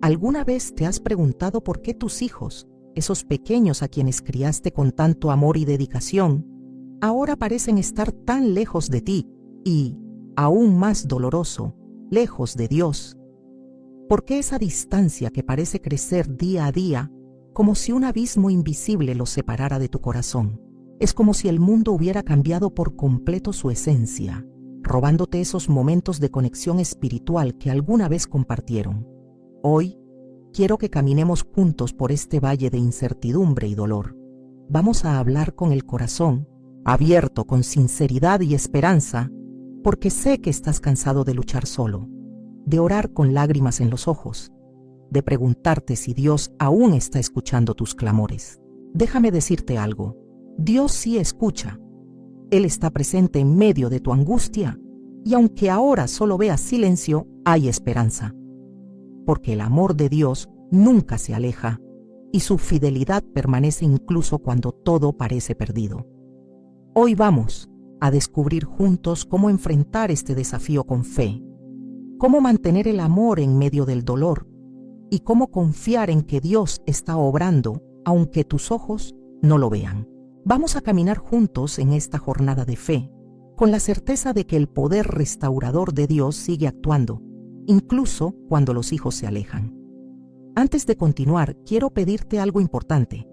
¿Alguna vez te has preguntado por qué tus hijos, esos pequeños a quienes criaste con tanto amor y dedicación, ahora parecen estar tan lejos de ti y, aún más doloroso, lejos de Dios? ¿Por qué esa distancia que parece crecer día a día, como si un abismo invisible los separara de tu corazón? Es como si el mundo hubiera cambiado por completo su esencia, robándote esos momentos de conexión espiritual que alguna vez compartieron. Hoy, quiero que caminemos juntos por este valle de incertidumbre y dolor. Vamos a hablar con el corazón, abierto con sinceridad y esperanza, porque sé que estás cansado de luchar solo, de orar con lágrimas en los ojos, de preguntarte si Dios aún está escuchando tus clamores. Déjame decirte algo, Dios sí escucha. Él está presente en medio de tu angustia, y aunque ahora solo veas silencio, hay esperanza. Porque el amor de Dios nunca se aleja, y su fidelidad permanece incluso cuando todo parece perdido. Hoy vamos a descubrir juntos cómo enfrentar este desafío con fe, cómo mantener el amor en medio del dolor, y cómo confiar en que Dios está obrando, aunque tus ojos no lo vean. Vamos a caminar juntos en esta jornada de fe, con la certeza de que el poder restaurador de Dios sigue actuando, incluso cuando los hijos se alejan. Antes de continuar, quiero pedirte algo importante.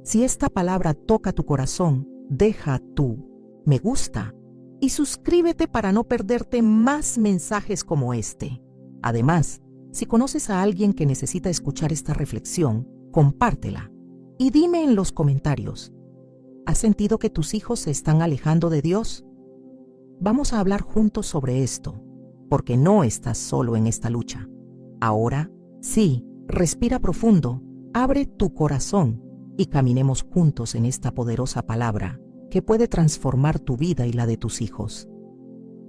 Si esta palabra toca tu corazón, deja tu me gusta y suscríbete para no perderte más mensajes como este. Además, si conoces a alguien que necesita escuchar esta reflexión, compártela y dime en los comentarios, ¿has sentido que tus hijos se están alejando de Dios? Vamos a hablar juntos sobre esto, porque no estás solo en esta lucha. Ahora, sí, respira profundo, abre tu corazón y caminemos juntos en esta poderosa palabra que puede transformar tu vida y la de tus hijos.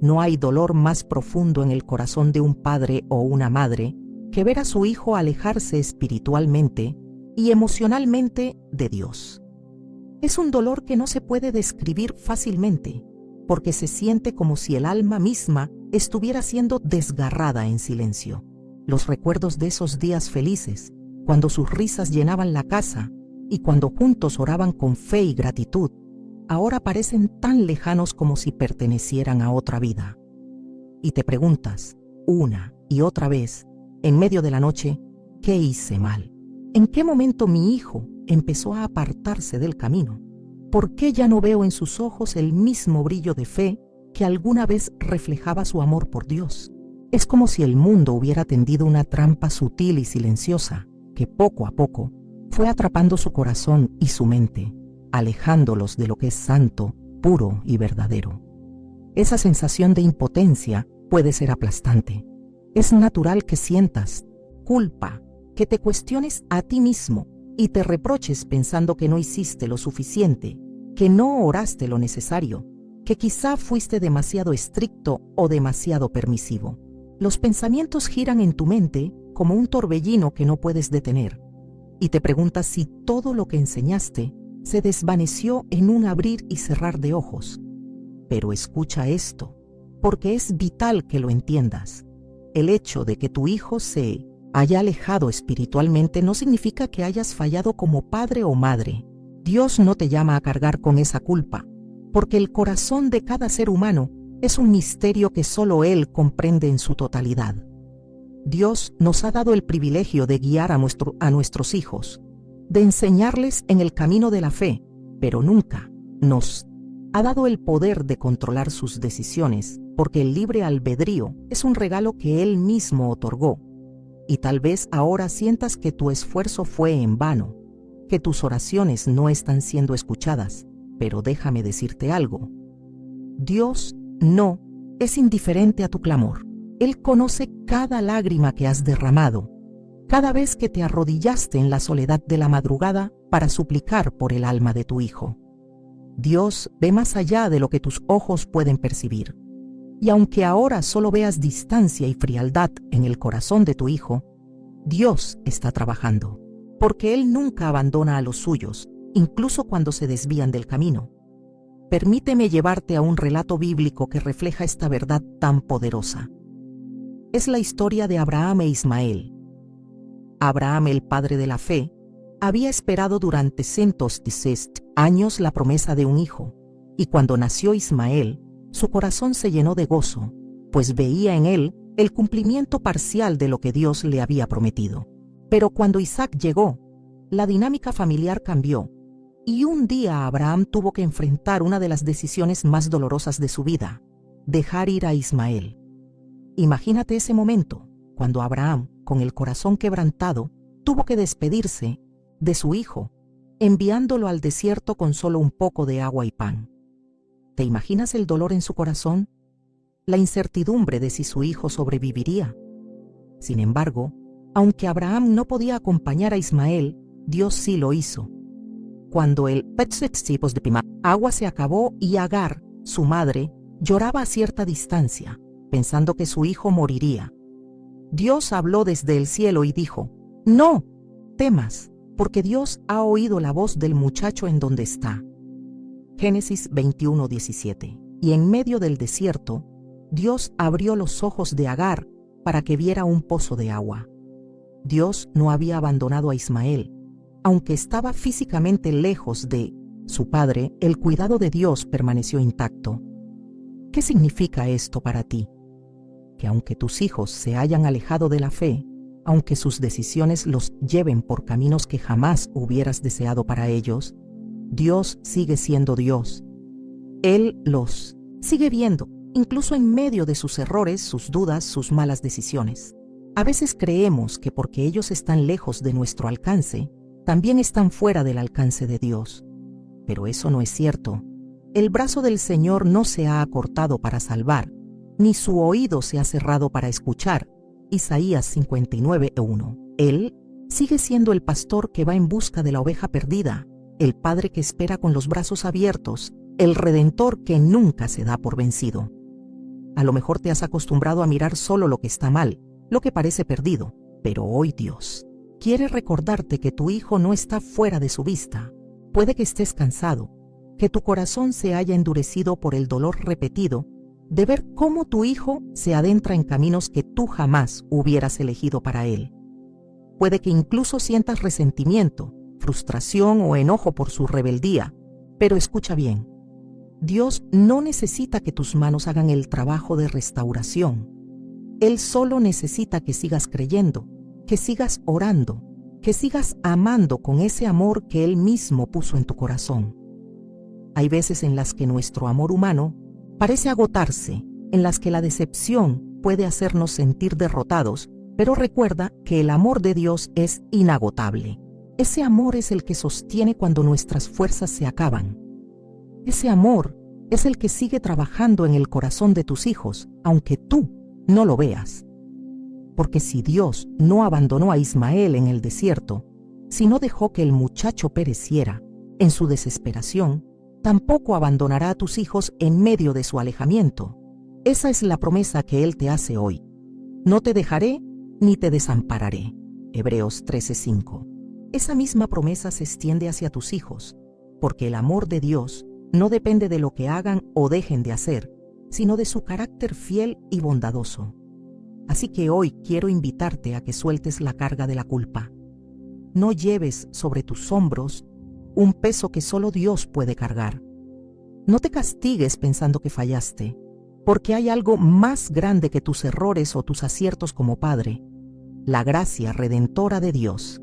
No hay dolor más profundo en el corazón de un padre o una madre que ver a su hijo alejarse espiritualmente y emocionalmente de Dios. Es un dolor que no se puede describir fácilmente, porque se siente como si el alma misma estuviera siendo desgarrada en silencio. Los recuerdos de esos días felices, cuando sus risas llenaban la casa y cuando juntos oraban con fe y gratitud, ahora parecen tan lejanos como si pertenecieran a otra vida. Y te preguntas, una y otra vez, en medio de la noche, ¿qué hice mal? ¿En qué momento mi hijo empezó a apartarse del camino? ¿Por qué ya no veo en sus ojos el mismo brillo de fe que alguna vez reflejaba su amor por Dios? Es como si el mundo hubiera tendido una trampa sutil y silenciosa que poco a poco fue atrapando su corazón y su mente, alejándolos de lo que es santo, puro y verdadero. Esa sensación de impotencia puede ser aplastante. Es natural que sientas culpa, que te cuestiones a ti mismo y te reproches pensando que no hiciste lo suficiente, que no oraste lo necesario, que quizá fuiste demasiado estricto o demasiado permisivo. Los pensamientos giran en tu mente como un torbellino que no puedes detener, y te preguntas si todo lo que enseñaste se desvaneció en un abrir y cerrar de ojos. Pero escucha esto, porque es vital que lo entiendas. El hecho de que tu hijo se haya alejado espiritualmente no significa que hayas fallado como padre o madre. Dios no te llama a cargar con esa culpa, porque el corazón de cada ser humano es un misterio que solo Él comprende en su totalidad. Dios nos ha dado el privilegio de guiar a nuestros hijos, de enseñarles en el camino de la fe, pero nunca nos ha dado el poder de controlar sus decisiones, porque el libre albedrío es un regalo que Él mismo otorgó. Y tal vez ahora sientas que tu esfuerzo fue en vano, que tus oraciones no están siendo escuchadas, pero déjame decirte algo. Dios no es indiferente a tu clamor. Él conoce cada lágrima que has derramado, cada vez que te arrodillaste en la soledad de la madrugada para suplicar por el alma de tu hijo. Dios ve más allá de lo que tus ojos pueden percibir. Y aunque ahora solo veas distancia y frialdad en el corazón de tu hijo, Dios está trabajando, porque Él nunca abandona a los suyos, incluso cuando se desvían del camino. Permíteme llevarte a un relato bíblico que refleja esta verdad tan poderosa. Es la historia de Abraham e Ismael. Abraham, el padre de la fe, había esperado durante cientos de años la promesa de un hijo, y cuando nació Ismael, su corazón se llenó de gozo, pues veía en él el cumplimiento parcial de lo que Dios le había prometido. Pero cuando Isaac llegó, la dinámica familiar cambió, y un día Abraham tuvo que enfrentar una de las decisiones más dolorosas de su vida: dejar ir a Ismael. Imagínate ese momento, cuando Abraham, con el corazón quebrantado, tuvo que despedirse de su hijo, enviándolo al desierto con solo un poco de agua y pan. ¿Te imaginas el dolor en su corazón? La incertidumbre de si su hijo sobreviviría. Sin embargo, aunque Abraham no podía acompañar a Ismael, Dios sí lo hizo. Cuando el agua se acabó y Agar, su madre, lloraba a cierta distancia, pensando que su hijo moriría, Dios habló desde el cielo y dijo: «No temas, porque Dios ha oído la voz del muchacho en donde está». Génesis 21:17. Y en medio del desierto, Dios abrió los ojos de Agar para que viera un pozo de agua. Dios no había abandonado a Ismael. Aunque estaba físicamente lejos de su padre, el cuidado de Dios permaneció intacto. ¿Qué significa esto para ti? Que aunque tus hijos se hayan alejado de la fe, aunque sus decisiones los lleven por caminos que jamás hubieras deseado para ellos, Dios sigue siendo Dios. Él los sigue viendo, incluso en medio de sus errores, sus dudas, sus malas decisiones. A veces creemos que porque ellos están lejos de nuestro alcance, también están fuera del alcance de Dios. Pero eso no es cierto. El brazo del Señor no se ha acortado para salvar, ni su oído se ha cerrado para escuchar. Isaías 59:1. Él sigue siendo el pastor que va en busca de la oveja perdida, el padre que espera con los brazos abiertos, el redentor que nunca se da por vencido. A lo mejor te has acostumbrado a mirar solo lo que está mal, lo que parece perdido, pero hoy Dios quiere recordarte que tu hijo no está fuera de su vista. Puede que estés cansado, que tu corazón se haya endurecido por el dolor repetido de ver cómo tu hijo se adentra en caminos que tú jamás hubieras elegido para él. Puede que incluso sientas resentimiento, frustración o enojo por su rebeldía, pero escucha bien. Dios no necesita que tus manos hagan el trabajo de restauración. Él solo necesita que sigas creyendo, que sigas orando, que sigas amando con ese amor que Él mismo puso en tu corazón. Hay veces en las que nuestro amor humano parece agotarse, en las que la decepción puede hacernos sentir derrotados, pero recuerda que el amor de Dios es inagotable. Ese amor es el que sostiene cuando nuestras fuerzas se acaban. Ese amor es el que sigue trabajando en el corazón de tus hijos, aunque tú no lo veas. Porque si Dios no abandonó a Ismael en el desierto, si no dejó que el muchacho pereciera en su desesperación, tampoco abandonará a tus hijos en medio de su alejamiento. Esa es la promesa que Él te hace hoy. No te dejaré ni te desampararé. Hebreos 13:5. Esa misma promesa se extiende hacia tus hijos, porque el amor de Dios no depende de lo que hagan o dejen de hacer, sino de su carácter fiel y bondadoso. Así que hoy quiero invitarte a que sueltes la carga de la culpa. No lleves sobre tus hombros un peso que solo Dios puede cargar. No te castigues pensando que fallaste, porque hay algo más grande que tus errores o tus aciertos como padre: la gracia redentora de Dios.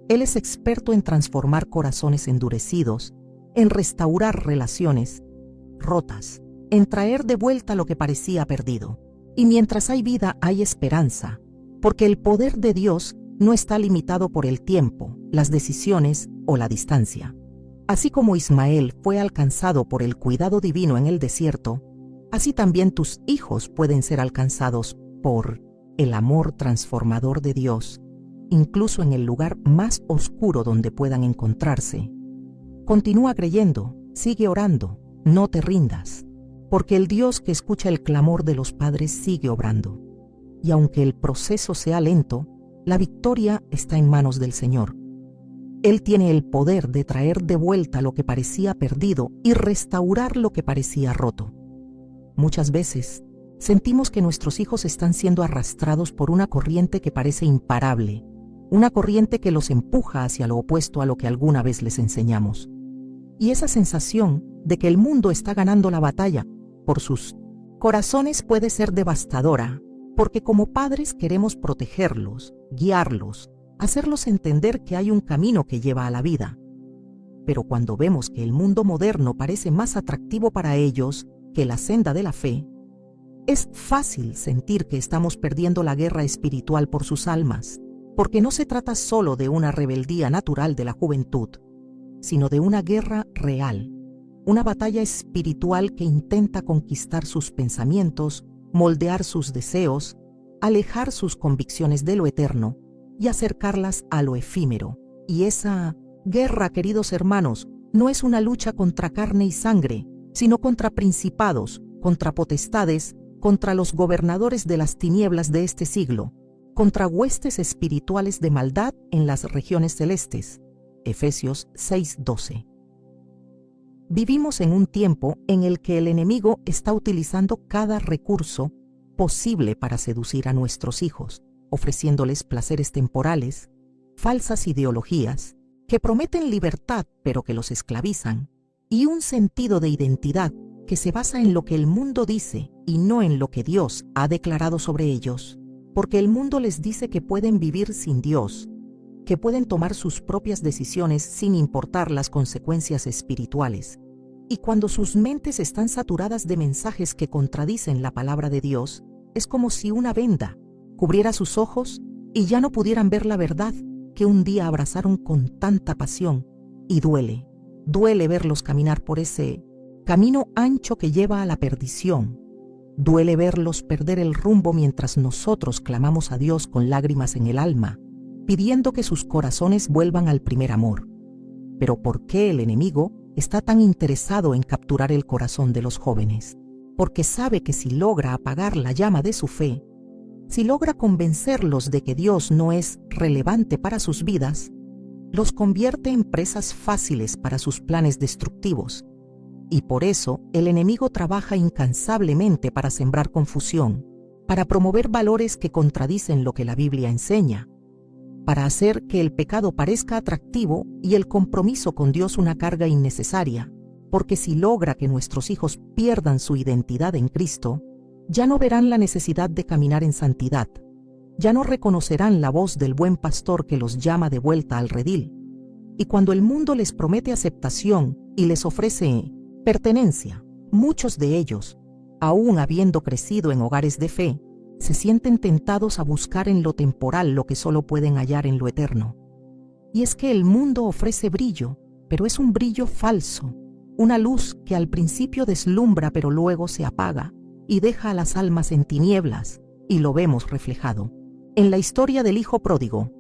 Él es experto en transformar corazones endurecidos, en restaurar relaciones rotas, en traer de vuelta lo que parecía perdido. Y mientras hay vida, hay esperanza, porque el poder de Dios no está limitado por el tiempo, las decisiones o la distancia. Así como Ismael fue alcanzado por el cuidado divino en el desierto, así también tus hijos pueden ser alcanzados por el amor transformador de Dios, incluso en el lugar más oscuro donde puedan encontrarse. Continúa creyendo, sigue orando, no te rindas, porque el Dios que escucha el clamor de los padres sigue obrando. Y aunque el proceso sea lento, la victoria está en manos del Señor. Él tiene el poder de traer de vuelta lo que parecía perdido y restaurar lo que parecía roto. Muchas veces sentimos que nuestros hijos están siendo arrastrados por una corriente que parece imparable, una corriente que los empuja hacia lo opuesto a lo que alguna vez les enseñamos. Y esa sensación de que el mundo está ganando la batalla por sus corazones puede ser devastadora, porque como padres queremos protegerlos, guiarlos, hacerlos entender que hay un camino que lleva a la vida. Pero cuando vemos que el mundo moderno parece más atractivo para ellos que la senda de la fe, es fácil sentir que estamos perdiendo la guerra espiritual por sus almas, porque no se trata solo de una rebeldía natural de la juventud, sino de una guerra real, una batalla espiritual que intenta conquistar sus pensamientos, moldear sus deseos, alejar sus convicciones de lo eterno y acercarlas a lo efímero. Y esa guerra, queridos hermanos, no es una lucha contra carne y sangre, sino contra principados, contra potestades, contra los gobernadores de las tinieblas de este siglo, contra huestes espirituales de maldad en las regiones celestes. Efesios 6:12. Vivimos en un tiempo en el que el enemigo está utilizando cada recurso posible para seducir a nuestros hijos, ofreciéndoles placeres temporales, falsas ideologías, que prometen libertad pero que los esclavizan, y un sentido de identidad que se basa en lo que el mundo dice y no en lo que Dios ha declarado sobre ellos, porque el mundo les dice que pueden vivir sin Dios, que pueden tomar sus propias decisiones sin importar las consecuencias espirituales. Y cuando sus mentes están saturadas de mensajes que contradicen la palabra de Dios, es como si una venda cubriera sus ojos y ya no pudieran ver la verdad que un día abrazaron con tanta pasión. Y duele verlos caminar por ese camino ancho que lleva a la perdición. Duele verlos perder el rumbo mientras nosotros clamamos a Dios con lágrimas en el alma, pidiendo que sus corazones vuelvan al primer amor. Pero ¿por qué el enemigo está tan interesado en capturar el corazón de los jóvenes? Porque sabe que si logra apagar la llama de su fe, si logra convencerlos de que Dios no es relevante para sus vidas, los convierte en presas fáciles para sus planes destructivos. Y por eso el enemigo trabaja incansablemente para sembrar confusión, para promover valores que contradicen lo que la Biblia enseña, para hacer que el pecado parezca atractivo y el compromiso con Dios una carga innecesaria, porque si logra que nuestros hijos pierdan su identidad en Cristo, ya no verán la necesidad de caminar en santidad, ya no reconocerán la voz del buen pastor que los llama de vuelta al redil. Y cuando el mundo les promete aceptación y les ofrece pertenencia, muchos de ellos, aún habiendo crecido en hogares de fe, se sienten tentados a buscar en lo temporal lo que solo pueden hallar en lo eterno. Y es que el mundo ofrece brillo, pero es un brillo falso, una luz que al principio deslumbra pero luego se apaga y deja a las almas en tinieblas, y lo vemos reflejado en la historia del hijo pródigo,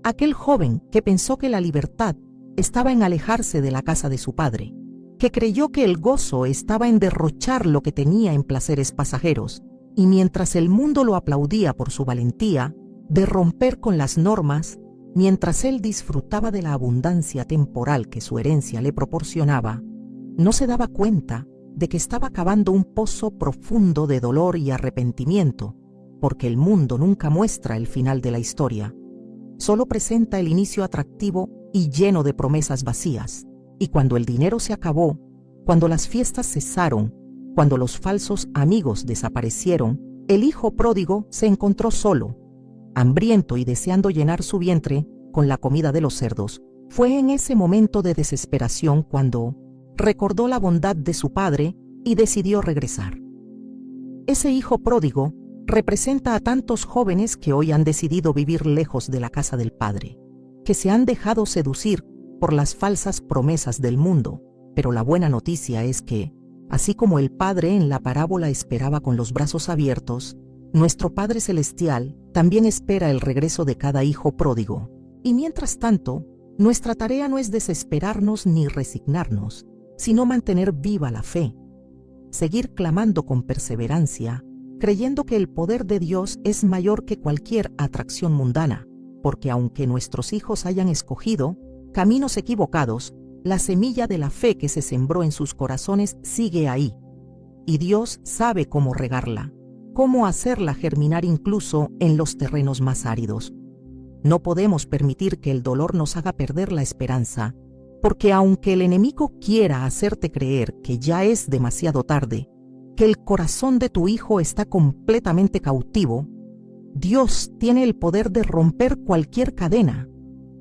aquel joven que pensó que la libertad estaba en alejarse de la casa de su padre, que creyó que el gozo estaba en derrochar lo que tenía en placeres pasajeros, y mientras el mundo lo aplaudía por su valentía de romper con las normas, mientras él disfrutaba de la abundancia temporal que su herencia le proporcionaba, no se daba cuenta de que estaba cavando un pozo profundo de dolor y arrepentimiento, porque el mundo nunca muestra el final de la historia, solo presenta el inicio atractivo y lleno de promesas vacías. Y cuando el dinero se acabó, cuando las fiestas cesaron, cuando los falsos amigos desaparecieron, el hijo pródigo se encontró solo, hambriento y deseando llenar su vientre con la comida de los cerdos. Fue en ese momento de desesperación cuando recordó la bondad de su padre y decidió regresar. Ese hijo pródigo representa a tantos jóvenes que hoy han decidido vivir lejos de la casa del Padre, que se han dejado seducir por las falsas promesas del mundo. Pero la buena noticia es que, así como el Padre en la parábola esperaba con los brazos abiertos, nuestro Padre Celestial también espera el regreso de cada hijo pródigo. Y mientras tanto, nuestra tarea no es desesperarnos ni resignarnos, sino mantener viva la fe, seguir clamando con perseverancia, creyendo que el poder de Dios es mayor que cualquier atracción mundana, porque aunque nuestros hijos hayan escogido caminos equivocados, la semilla de la fe que se sembró en sus corazones sigue ahí, y Dios sabe cómo regarla, cómo hacerla germinar incluso en los terrenos más áridos. No podemos permitir que el dolor nos haga perder la esperanza, porque aunque el enemigo quiera hacerte creer que ya es demasiado tarde, que el corazón de tu hijo está completamente cautivo, Dios tiene el poder de romper cualquier cadena,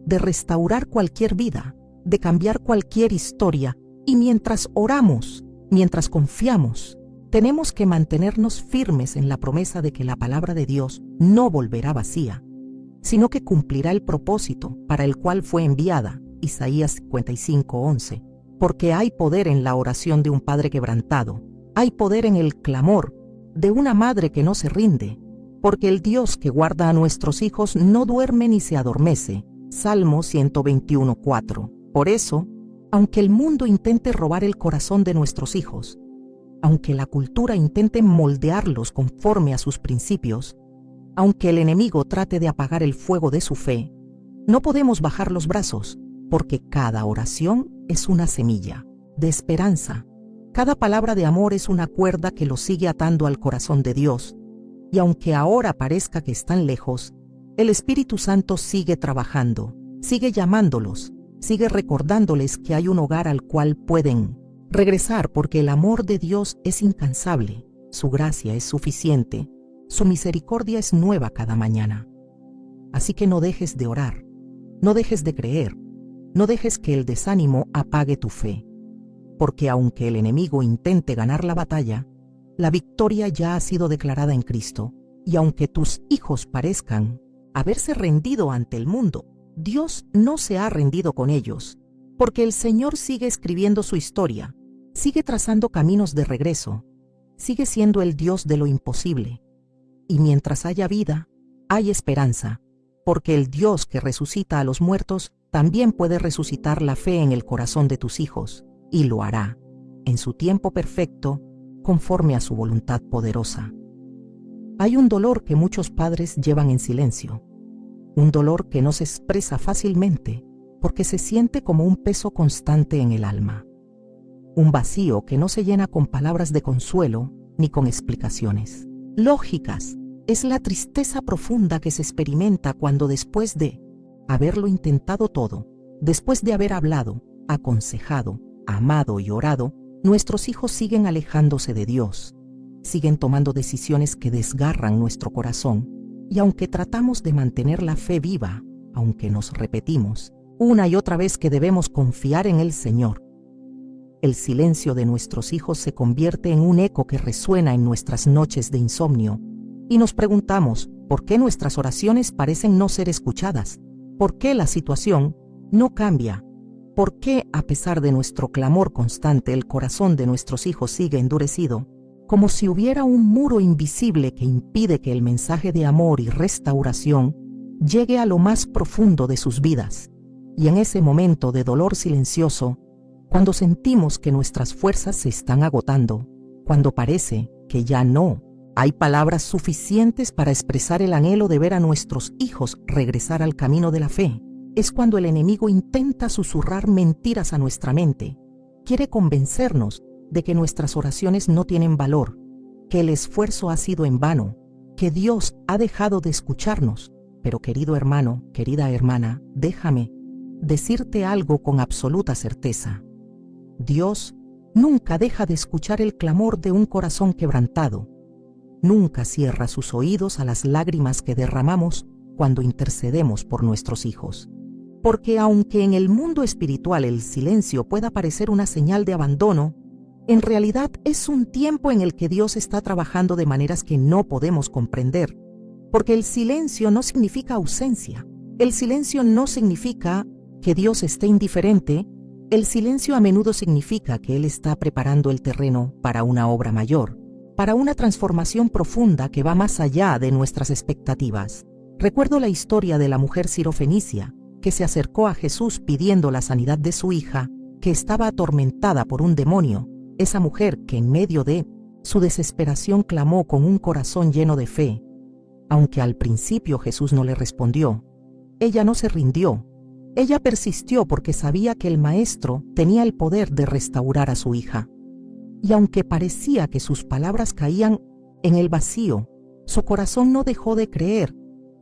de restaurar cualquier vida, de cambiar cualquier historia, y mientras oramos, mientras confiamos, tenemos que mantenernos firmes en la promesa de que la palabra de Dios no volverá vacía, sino que cumplirá el propósito para el cual fue enviada. Isaías 55:11. Porque hay poder en la oración de un padre quebrantado, hay poder en el clamor de una madre que no se rinde, porque el Dios que guarda a nuestros hijos no duerme ni se adormece. Salmo 121:4. Por eso, aunque el mundo intente robar el corazón de nuestros hijos, aunque la cultura intente moldearlos conforme a sus principios, aunque el enemigo trate de apagar el fuego de su fe, no podemos bajar los brazos, porque cada oración es una semilla de esperanza. Cada palabra de amor es una cuerda que los sigue atando al corazón de Dios, y aunque ahora parezca que están lejos, el Espíritu Santo sigue trabajando, sigue llamándolos, sigue recordándoles que hay un hogar al cual pueden regresar, porque el amor de Dios es incansable, su gracia es suficiente, su misericordia es nueva cada mañana. Así que no dejes de orar, no dejes de creer, no dejes que el desánimo apague tu fe, porque aunque el enemigo intente ganar la batalla, la victoria ya ha sido declarada en Cristo, y aunque tus hijos parezcan haberse rendido ante el mundo, Dios no se ha rendido con ellos, porque el Señor sigue escribiendo su historia, sigue trazando caminos de regreso, sigue siendo el Dios de lo imposible. Y mientras haya vida, hay esperanza, porque el Dios que resucita a los muertos también puede resucitar la fe en el corazón de tus hijos, y lo hará, en su tiempo perfecto, conforme a su voluntad poderosa. Hay un dolor que muchos padres llevan en silencio, un dolor que no se expresa fácilmente, porque se siente como un peso constante en el alma, un vacío que no se llena con palabras de consuelo ni con explicaciones lógicas. Es la tristeza profunda que se experimenta cuando, después de haberlo intentado todo, después de haber hablado, aconsejado, amado y orado, nuestros hijos siguen alejándose de Dios, siguen tomando decisiones que desgarran nuestro corazón, y aunque tratamos de mantener la fe viva, aunque nos repetimos una y otra vez que debemos confiar en el Señor, el silencio de nuestros hijos se convierte en un eco que resuena en nuestras noches de insomnio, y nos preguntamos por qué nuestras oraciones parecen no ser escuchadas, por qué la situación no cambia, por qué a pesar de nuestro clamor constante el corazón de nuestros hijos sigue endurecido, como si hubiera un muro invisible que impide que el mensaje de amor y restauración llegue a lo más profundo de sus vidas. Y en ese momento de dolor silencioso, cuando sentimos que nuestras fuerzas se están agotando, cuando parece que ya no hay palabras suficientes para expresar el anhelo de ver a nuestros hijos regresar al camino de la fe, es cuando el enemigo intenta susurrar mentiras a nuestra mente. Quiere convencernos de que nuestras oraciones no tienen valor, que el esfuerzo ha sido en vano, que Dios ha dejado de escucharnos. Pero querido hermano, querida hermana, déjame decirte algo con absoluta certeza. Dios nunca deja de escuchar el clamor de un corazón quebrantado. Nunca cierra sus oídos a las lágrimas que derramamos cuando intercedemos por nuestros hijos. Porque aunque en el mundo espiritual el silencio pueda parecer una señal de abandono, en realidad es un tiempo en el que Dios está trabajando de maneras que no podemos comprender. Porque el silencio no significa ausencia. El silencio no significa que Dios esté indiferente. El silencio a menudo significa que Él está preparando el terreno para una obra mayor, para una transformación profunda que va más allá de nuestras expectativas. Recuerdo la historia de la mujer sirofenicia que se acercó a Jesús pidiendo la sanidad de su hija, que estaba atormentada por un demonio. Esa mujer que en medio de su desesperación clamó con un corazón lleno de fe. Aunque al principio Jesús no le respondió, ella no se rindió. Ella persistió porque sabía que el Maestro tenía el poder de restaurar a su hija. Y aunque parecía que sus palabras caían en el vacío, su corazón no dejó de creer,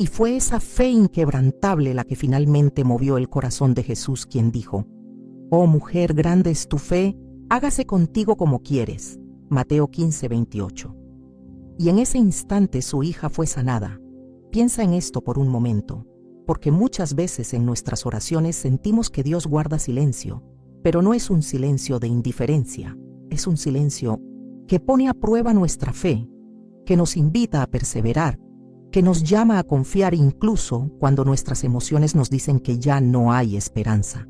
Y fue esa fe inquebrantable la que finalmente movió el corazón de Jesús, quien dijo: «Oh mujer, grande es tu fe, hágase contigo como quieres». Mateo 15:28. Y en ese instante su hija fue sanada. Piensa en esto por un momento, porque muchas veces en nuestras oraciones sentimos que Dios guarda silencio, pero no es un silencio de indiferencia, es un silencio que pone a prueba nuestra fe, que nos invita a perseverar, que nos llama a confiar incluso cuando nuestras emociones nos dicen que ya no hay esperanza.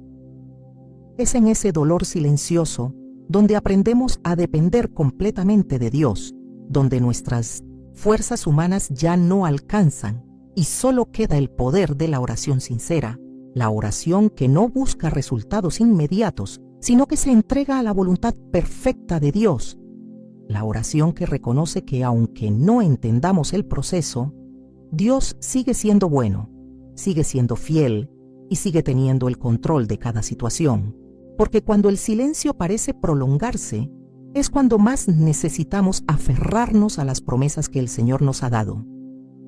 Es en ese dolor silencioso donde aprendemos a depender completamente de Dios, donde nuestras fuerzas humanas ya no alcanzan y solo queda el poder de la oración sincera, la oración que no busca resultados inmediatos, sino que se entrega a la voluntad perfecta de Dios, la oración que reconoce que aunque no entendamos el proceso, Dios sigue siendo bueno, sigue siendo fiel y sigue teniendo el control de cada situación, porque cuando el silencio parece prolongarse, es cuando más necesitamos aferrarnos a las promesas que el Señor nos ha dado,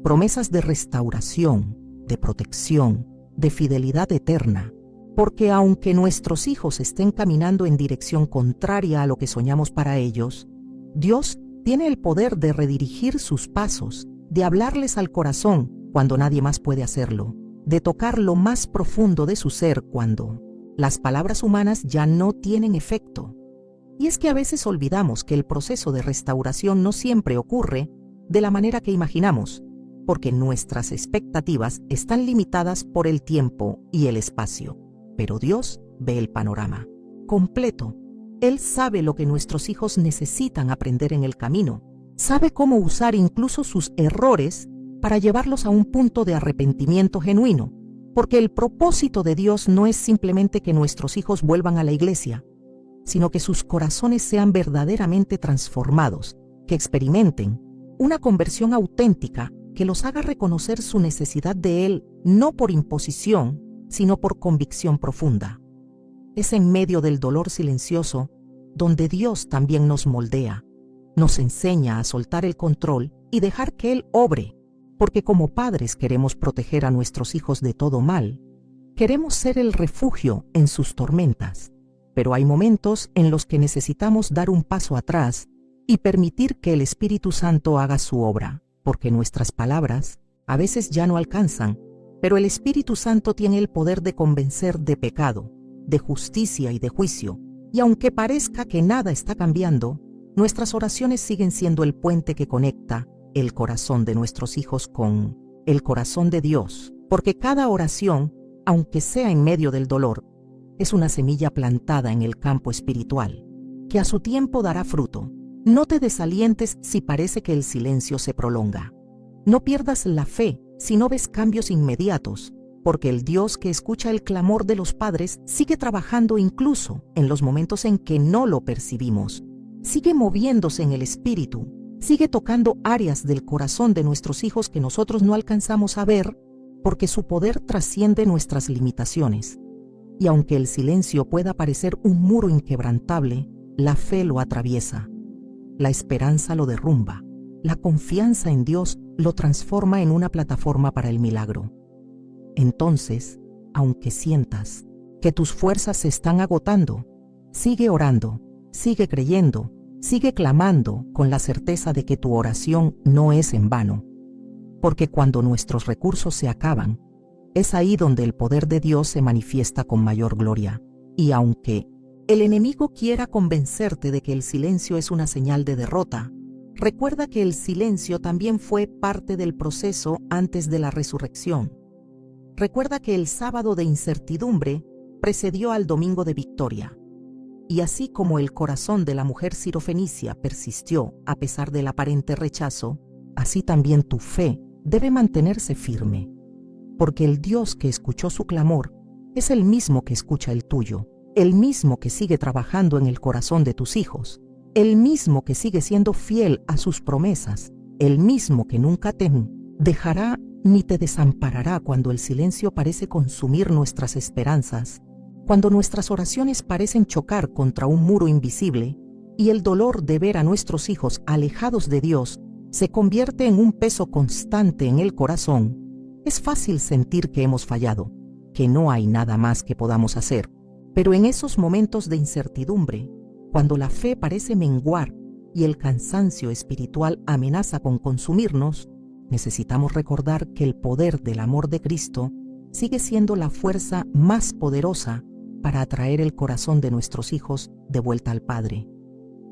promesas de restauración, de protección, de fidelidad eterna, porque aunque nuestros hijos estén caminando en dirección contraria a lo que soñamos para ellos, Dios tiene el poder de redirigir sus pasos, de hablarles al corazón cuando nadie más puede hacerlo, de tocar lo más profundo de su ser cuando las palabras humanas ya no tienen efecto. Y es que a veces olvidamos que el proceso de restauración no siempre ocurre de la manera que imaginamos, porque nuestras expectativas están limitadas por el tiempo y el espacio. Pero Dios ve el panorama completo. Él sabe lo que nuestros hijos necesitan aprender en el camino. Sabe cómo usar incluso sus errores para llevarlos a un punto de arrepentimiento genuino, porque el propósito de Dios no es simplemente que nuestros hijos vuelvan a la iglesia, sino que sus corazones sean verdaderamente transformados, que experimenten una conversión auténtica que los haga reconocer su necesidad de Él, no por imposición, sino por convicción profunda. Es en medio del dolor silencioso donde Dios también nos moldea, nos enseña a soltar el control y dejar que Él obre, porque como padres queremos proteger a nuestros hijos de todo mal. Queremos ser el refugio en sus tormentas, pero hay momentos en los que necesitamos dar un paso atrás y permitir que el Espíritu Santo haga su obra, porque nuestras palabras a veces ya no alcanzan, pero el Espíritu Santo tiene el poder de convencer de pecado, de justicia y de juicio, y aunque parezca que nada está cambiando, nuestras oraciones siguen siendo el puente que conecta el corazón de nuestros hijos con el corazón de Dios, porque cada oración, aunque sea en medio del dolor, es una semilla plantada en el campo espiritual, que a su tiempo dará fruto. No te desalientes si parece que el silencio se prolonga. No pierdas la fe si no ves cambios inmediatos, porque el Dios que escucha el clamor de los padres sigue trabajando incluso en los momentos en que no lo percibimos. Sigue moviéndose en el espíritu, sigue tocando áreas del corazón de nuestros hijos que nosotros no alcanzamos a ver, porque su poder trasciende nuestras limitaciones. Y aunque el silencio pueda parecer un muro inquebrantable, la fe lo atraviesa. La esperanza lo derrumba. La confianza en Dios lo transforma en una plataforma para el milagro. Entonces, aunque sientas que tus fuerzas se están agotando, sigue orando, sigue creyendo, sigue clamando con la certeza de que tu oración no es en vano. Porque cuando nuestros recursos se acaban, es ahí donde el poder de Dios se manifiesta con mayor gloria. Y aunque el enemigo quiera convencerte de que el silencio es una señal de derrota, recuerda que el silencio también fue parte del proceso antes de la resurrección. Recuerda que el sábado de incertidumbre precedió al domingo de victoria. Y así como el corazón de la mujer sirofenicia persistió a pesar del aparente rechazo, así también tu fe debe mantenerse firme. Porque el Dios que escuchó su clamor es el mismo que escucha el tuyo, el mismo que sigue trabajando en el corazón de tus hijos, el mismo que sigue siendo fiel a sus promesas, el mismo que nunca te dejará ni te desamparará cuando el silencio parece consumir nuestras esperanzas, cuando nuestras oraciones parecen chocar contra un muro invisible y el dolor de ver a nuestros hijos alejados de Dios se convierte en un peso constante en el corazón. Es fácil sentir que hemos fallado, que no hay nada más que podamos hacer, pero en esos momentos de incertidumbre, cuando la fe parece menguar y el cansancio espiritual amenaza con consumirnos, necesitamos recordar que el poder del amor de Cristo sigue siendo la fuerza más poderosa para atraer el corazón de nuestros hijos de vuelta al Padre.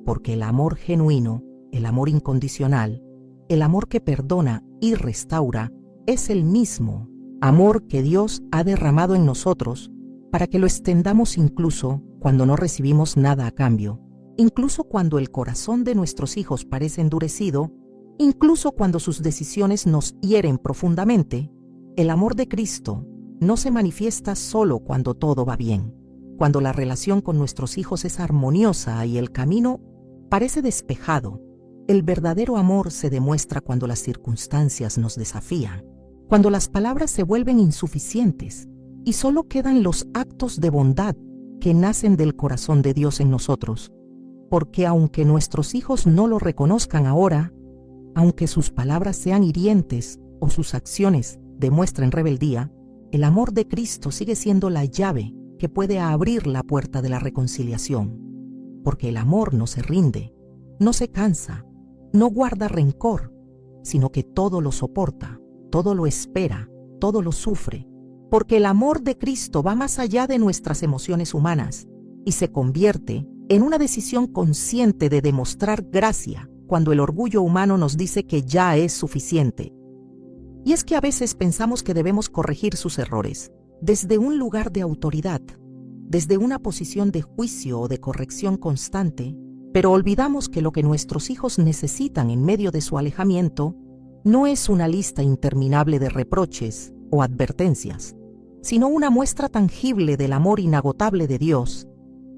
Porque el amor genuino, el amor incondicional, el amor que perdona y restaura, es el mismo amor que Dios ha derramado en nosotros para que lo extendamos incluso cuando no recibimos nada a cambio, incluso cuando el corazón de nuestros hijos parece endurecido, incluso cuando sus decisiones nos hieren profundamente. El amor de Cristo no se manifiesta solo cuando todo va bien, cuando la relación con nuestros hijos es armoniosa y el camino parece despejado. El verdadero amor se demuestra cuando las circunstancias nos desafían, cuando las palabras se vuelven insuficientes y solo quedan los actos de bondad que nacen del corazón de Dios en nosotros. Porque aunque nuestros hijos no lo reconozcan ahora, aunque sus palabras sean hirientes o sus acciones demuestren rebeldía, el amor de Cristo sigue siendo la llave que puede abrir la puerta de la reconciliación. Porque el amor no se rinde, no se cansa, no guarda rencor, sino que todo lo soporta, todo lo espera, todo lo sufre. Porque el amor de Cristo va más allá de nuestras emociones humanas y se convierte en una decisión consciente de demostrar gracia cuando el orgullo humano nos dice que ya es suficiente. Y es que a veces pensamos que debemos corregir sus errores desde un lugar de autoridad, desde una posición de juicio o de corrección constante, pero olvidamos que lo que nuestros hijos necesitan en medio de su alejamiento no es una lista interminable de reproches o advertencias, sino una muestra tangible del amor inagotable de Dios,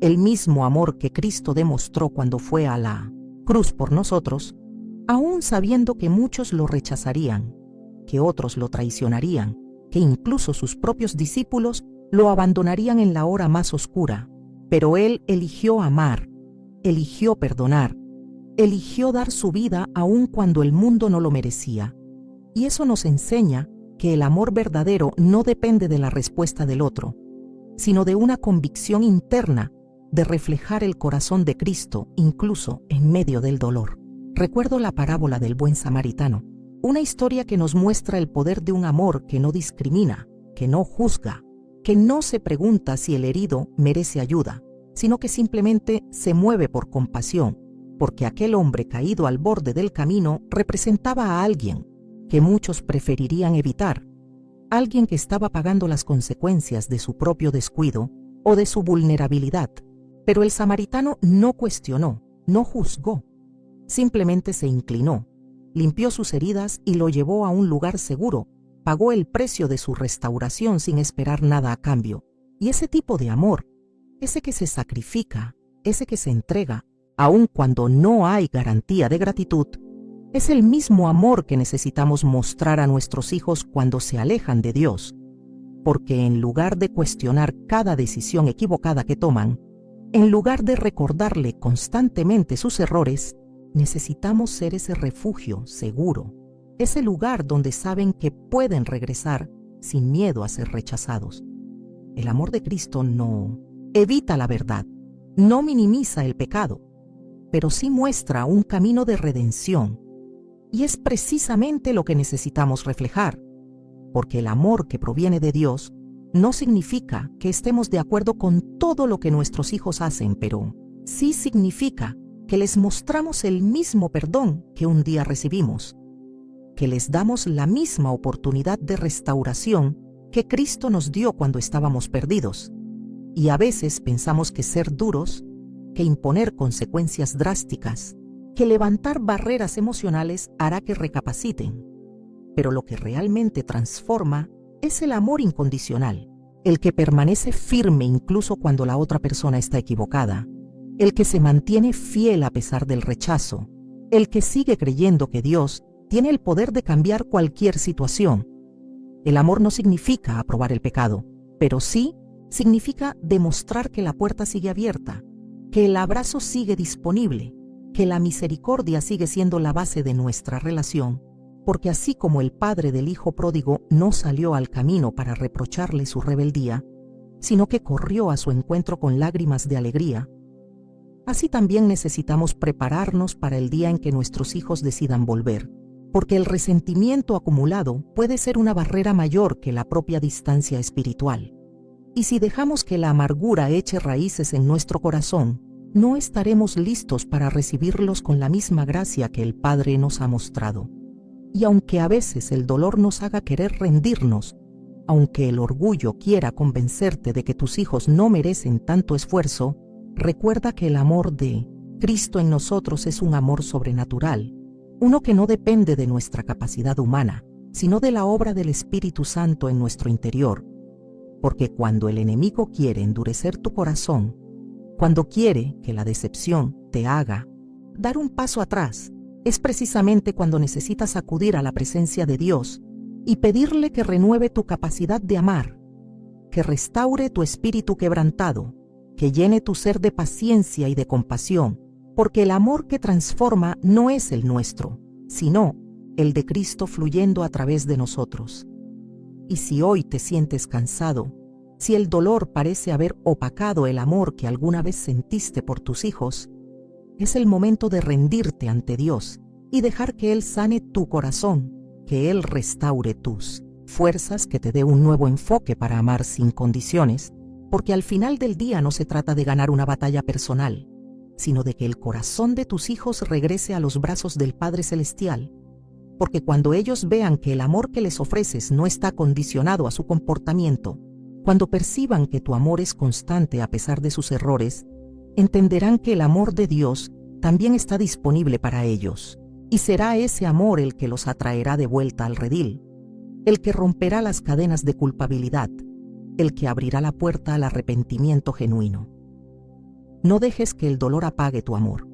el mismo amor que Cristo demostró cuando fue a la cruz por nosotros, aún sabiendo que muchos lo rechazarían, que otros lo traicionarían, que incluso sus propios discípulos lo abandonarían en la hora más oscura. Pero Él eligió amar, eligió perdonar, eligió dar su vida aun cuando el mundo no lo merecía. Y eso nos enseña que el amor verdadero no depende de la respuesta del otro, sino de una convicción interna de reflejar el corazón de Cristo incluso en medio del dolor. Recuerdo la parábola del buen samaritano, una historia que nos muestra el poder de un amor que no discrimina, que no juzga, que no se pregunta si el herido merece ayuda, sino que simplemente se mueve por compasión, porque aquel hombre caído al borde del camino representaba a alguien que muchos preferirían evitar, alguien que estaba pagando las consecuencias de su propio descuido o de su vulnerabilidad. Pero el samaritano no cuestionó, no juzgó, simplemente se inclinó, limpió sus heridas y lo llevó a un lugar seguro, pagó el precio de su restauración sin esperar nada a cambio. Y ese tipo de amor, ese que se sacrifica, ese que se entrega, aun cuando no hay garantía de gratitud, es el mismo amor que necesitamos mostrar a nuestros hijos cuando se alejan de Dios. Porque en lugar de cuestionar cada decisión equivocada que toman, en lugar de recordarle constantemente sus errores, necesitamos ser ese refugio seguro, ese lugar donde saben que pueden regresar sin miedo a ser rechazados. El amor de Cristo no evita la verdad, no minimiza el pecado, pero sí muestra un camino de redención. Y es precisamente lo que necesitamos reflejar, porque el amor que proviene de Dios no significa que estemos de acuerdo con todo lo que nuestros hijos hacen, pero sí significa que les mostramos el mismo perdón que un día recibimos, que les damos la misma oportunidad de restauración que Cristo nos dio cuando estábamos perdidos. Y a veces pensamos que ser duros, que imponer consecuencias drásticas, que levantar barreras emocionales hará que recapaciten. Pero lo que realmente transforma es el amor incondicional, el que permanece firme incluso cuando la otra persona está equivocada, el que se mantiene fiel a pesar del rechazo, el que sigue creyendo que Dios tiene el poder de cambiar cualquier situación. El amor no significa aprobar el pecado, pero sí significa demostrar que la puerta sigue abierta, que el abrazo sigue disponible, que la misericordia sigue siendo la base de nuestra relación Porque así como el padre del hijo pródigo no salió al camino para reprocharle su rebeldía, sino que corrió a su encuentro con lágrimas de alegría, así también necesitamos prepararnos para el día en que nuestros hijos decidan volver, porque el resentimiento acumulado puede ser una barrera mayor que la propia distancia espiritual. Y si dejamos que la amargura eche raíces en nuestro corazón, no estaremos listos para recibirlos con la misma gracia que el Padre nos ha mostrado. Y aunque a veces el dolor nos haga querer rendirnos, aunque el orgullo quiera convencerte de que tus hijos no merecen tanto esfuerzo, recuerda que el amor de Cristo en nosotros es un amor sobrenatural, uno que no depende de nuestra capacidad humana, sino de la obra del Espíritu Santo en nuestro interior. Porque cuando el enemigo quiere endurecer tu corazón, cuando quiere que la decepción te haga dar un paso atrás, es precisamente cuando necesitas acudir a la presencia de Dios y pedirle que renueve tu capacidad de amar, que restaure tu espíritu quebrantado, que llene tu ser de paciencia y de compasión, porque el amor que transforma no es el nuestro, sino el de Cristo fluyendo a través de nosotros. Y si hoy te sientes cansado, si el dolor parece haber opacado el amor que alguna vez sentiste por tus hijos, es el momento de rendirte ante Dios y dejar que Él sane tu corazón, que Él restaure tus fuerzas, que te dé un nuevo enfoque para amar sin condiciones, porque al final del día no se trata de ganar una batalla personal, sino de que el corazón de tus hijos regrese a los brazos del Padre Celestial, porque cuando ellos vean que el amor que les ofreces no está condicionado a su comportamiento, cuando perciban que tu amor es constante a pesar de sus errores, entenderán que el amor de Dios también está disponible para ellos, y será ese amor el que los atraerá de vuelta al redil, el que romperá las cadenas de culpabilidad, el que abrirá la puerta al arrepentimiento genuino. No dejes que el dolor apague tu amor.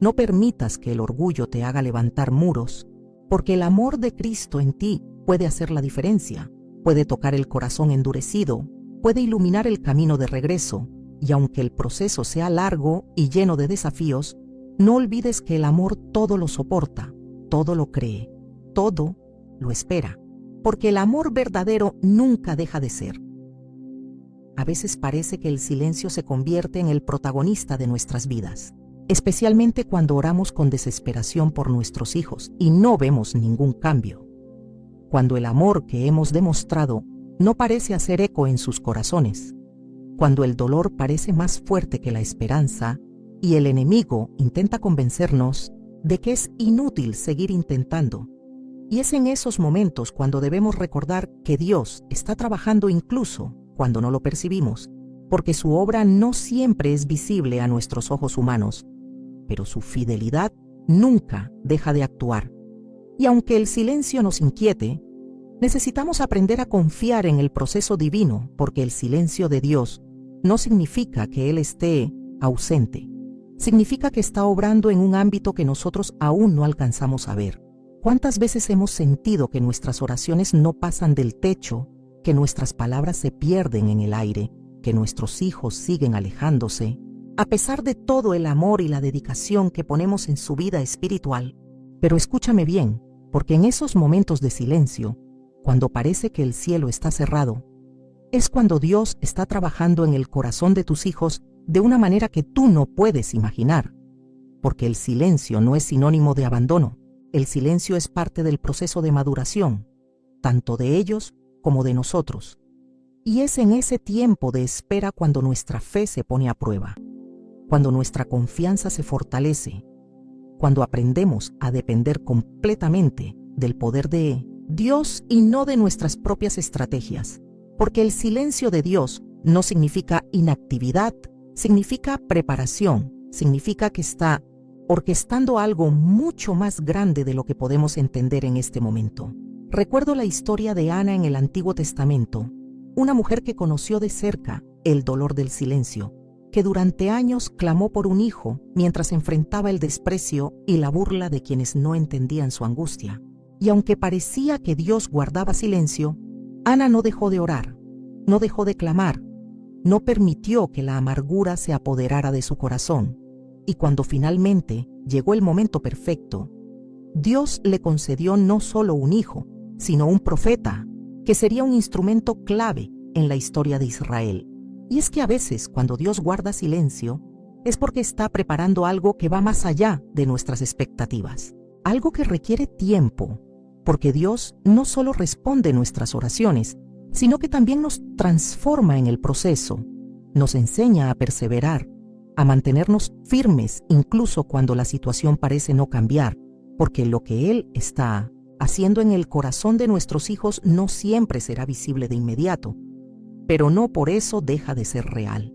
No permitas que el orgullo te haga levantar muros, porque el amor de Cristo en ti puede hacer la diferencia, puede tocar el corazón endurecido, puede iluminar el camino de regreso, y aunque el proceso sea largo y lleno de desafíos, no olvides que el amor todo lo soporta, todo lo cree, todo lo espera, porque el amor verdadero nunca deja de ser. A veces parece que el silencio se convierte en el protagonista de nuestras vidas, especialmente cuando oramos con desesperación por nuestros hijos y no vemos ningún cambio. Cuando el amor que hemos demostrado no parece hacer eco en sus corazones, cuando el dolor parece más fuerte que la esperanza y el enemigo intenta convencernos de que es inútil seguir intentando. Y es en esos momentos cuando debemos recordar que Dios está trabajando incluso cuando no lo percibimos, porque su obra no siempre es visible a nuestros ojos humanos, pero su fidelidad nunca deja de actuar. Y aunque el silencio nos inquiete, necesitamos aprender a confiar en el proceso divino, porque el silencio de Dios no significa que Él esté ausente. Significa que está obrando en un ámbito que nosotros aún no alcanzamos a ver. ¿Cuántas veces hemos sentido que nuestras oraciones no pasan del techo, que nuestras palabras se pierden en el aire, que nuestros hijos siguen alejándose, a pesar de todo el amor y la dedicación que ponemos en su vida espiritual? Pero escúchame bien, porque en esos momentos de silencio, cuando parece que el cielo está cerrado, es cuando Dios está trabajando en el corazón de tus hijos de una manera que tú no puedes imaginar, porque el silencio no es sinónimo de abandono. El silencio es parte del proceso de maduración, tanto de ellos como de nosotros. Y es en ese tiempo de espera cuando nuestra fe se pone a prueba, cuando nuestra confianza se fortalece, cuando aprendemos a depender completamente del poder de Dios y no de nuestras propias estrategias. Porque el silencio de Dios no significa inactividad, significa preparación, significa que está orquestando algo mucho más grande de lo que podemos entender en este momento. Recuerdo la historia de Ana en el Antiguo Testamento, una mujer que conoció de cerca el dolor del silencio, que durante años clamó por un hijo mientras enfrentaba el desprecio y la burla de quienes no entendían su angustia. Y aunque parecía que Dios guardaba silencio, Ana no dejó de orar, no dejó de clamar, no permitió que la amargura se apoderara de su corazón. Y cuando finalmente llegó el momento perfecto, Dios le concedió no solo un hijo, sino un profeta, que sería un instrumento clave en la historia de Israel. Y es que a veces, cuando Dios guarda silencio, es porque está preparando algo que va más allá de nuestras expectativas, algo que requiere tiempo, porque Dios no solo responde nuestras oraciones, sino que también nos transforma en el proceso, nos enseña a perseverar, a mantenernos firmes incluso cuando la situación parece no cambiar, porque lo que Él está haciendo en el corazón de nuestros hijos no siempre será visible de inmediato, pero no por eso deja de ser real.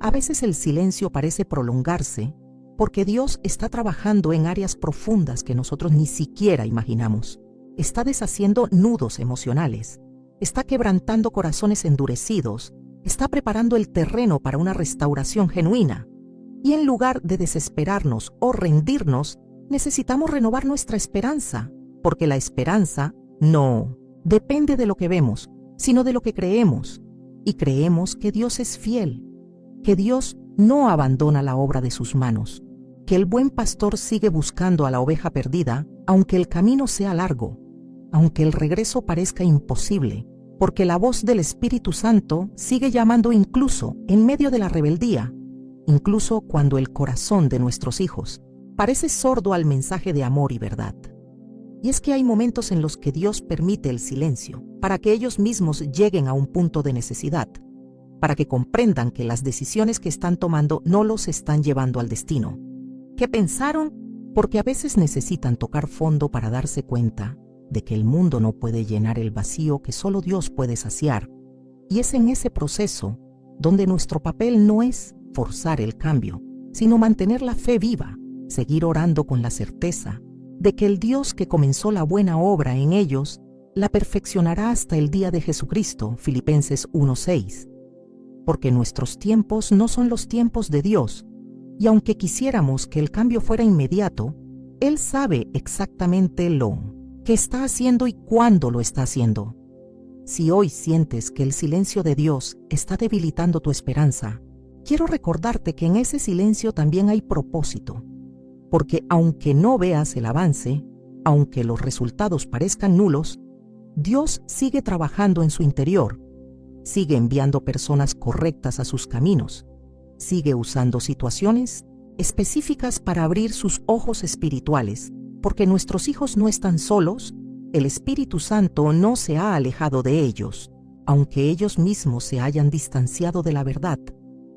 A veces el silencio parece prolongarse porque Dios está trabajando en áreas profundas que nosotros ni siquiera imaginamos. Está deshaciendo nudos emocionales, está quebrantando corazones endurecidos, está preparando el terreno para una restauración genuina. Y en lugar de desesperarnos o rendirnos, necesitamos renovar nuestra esperanza, porque la esperanza no depende de lo que vemos, sino de lo que creemos. Y creemos que Dios es fiel, que Dios no abandona la obra de sus manos, que el buen pastor sigue buscando a la oveja perdida, aunque el camino sea largo, aunque el regreso parezca imposible, porque la voz del Espíritu Santo sigue llamando incluso en medio de la rebeldía, incluso cuando el corazón de nuestros hijos parece sordo al mensaje de amor y verdad. Y es que hay momentos en los que Dios permite el silencio para que ellos mismos lleguen a un punto de necesidad, para que comprendan que las decisiones que están tomando no los están llevando al destino. ¿Qué pensaron? Porque a veces necesitan tocar fondo para darse cuenta de que el mundo no puede llenar el vacío que solo Dios puede saciar. Y es en ese proceso donde nuestro papel no es forzar el cambio, sino mantener la fe viva, seguir orando con la certeza de que el Dios que comenzó la buena obra en ellos la perfeccionará hasta el día de Jesucristo, Filipenses 1:6. Porque nuestros tiempos no son los tiempos de Dios, y aunque quisiéramos que el cambio fuera inmediato, Él sabe exactamente lo que está haciendo y cuándo lo está haciendo. Si hoy sientes que el silencio de Dios está debilitando tu esperanza, quiero recordarte que en ese silencio también hay propósito, porque aunque no veas el avance, aunque los resultados parezcan nulos, Dios sigue trabajando en su interior, sigue enviando personas correctas a sus caminos, sigue usando situaciones específicas para abrir sus ojos espirituales, porque nuestros hijos no están solos, el Espíritu Santo no se ha alejado de ellos, aunque ellos mismos se hayan distanciado de la verdad,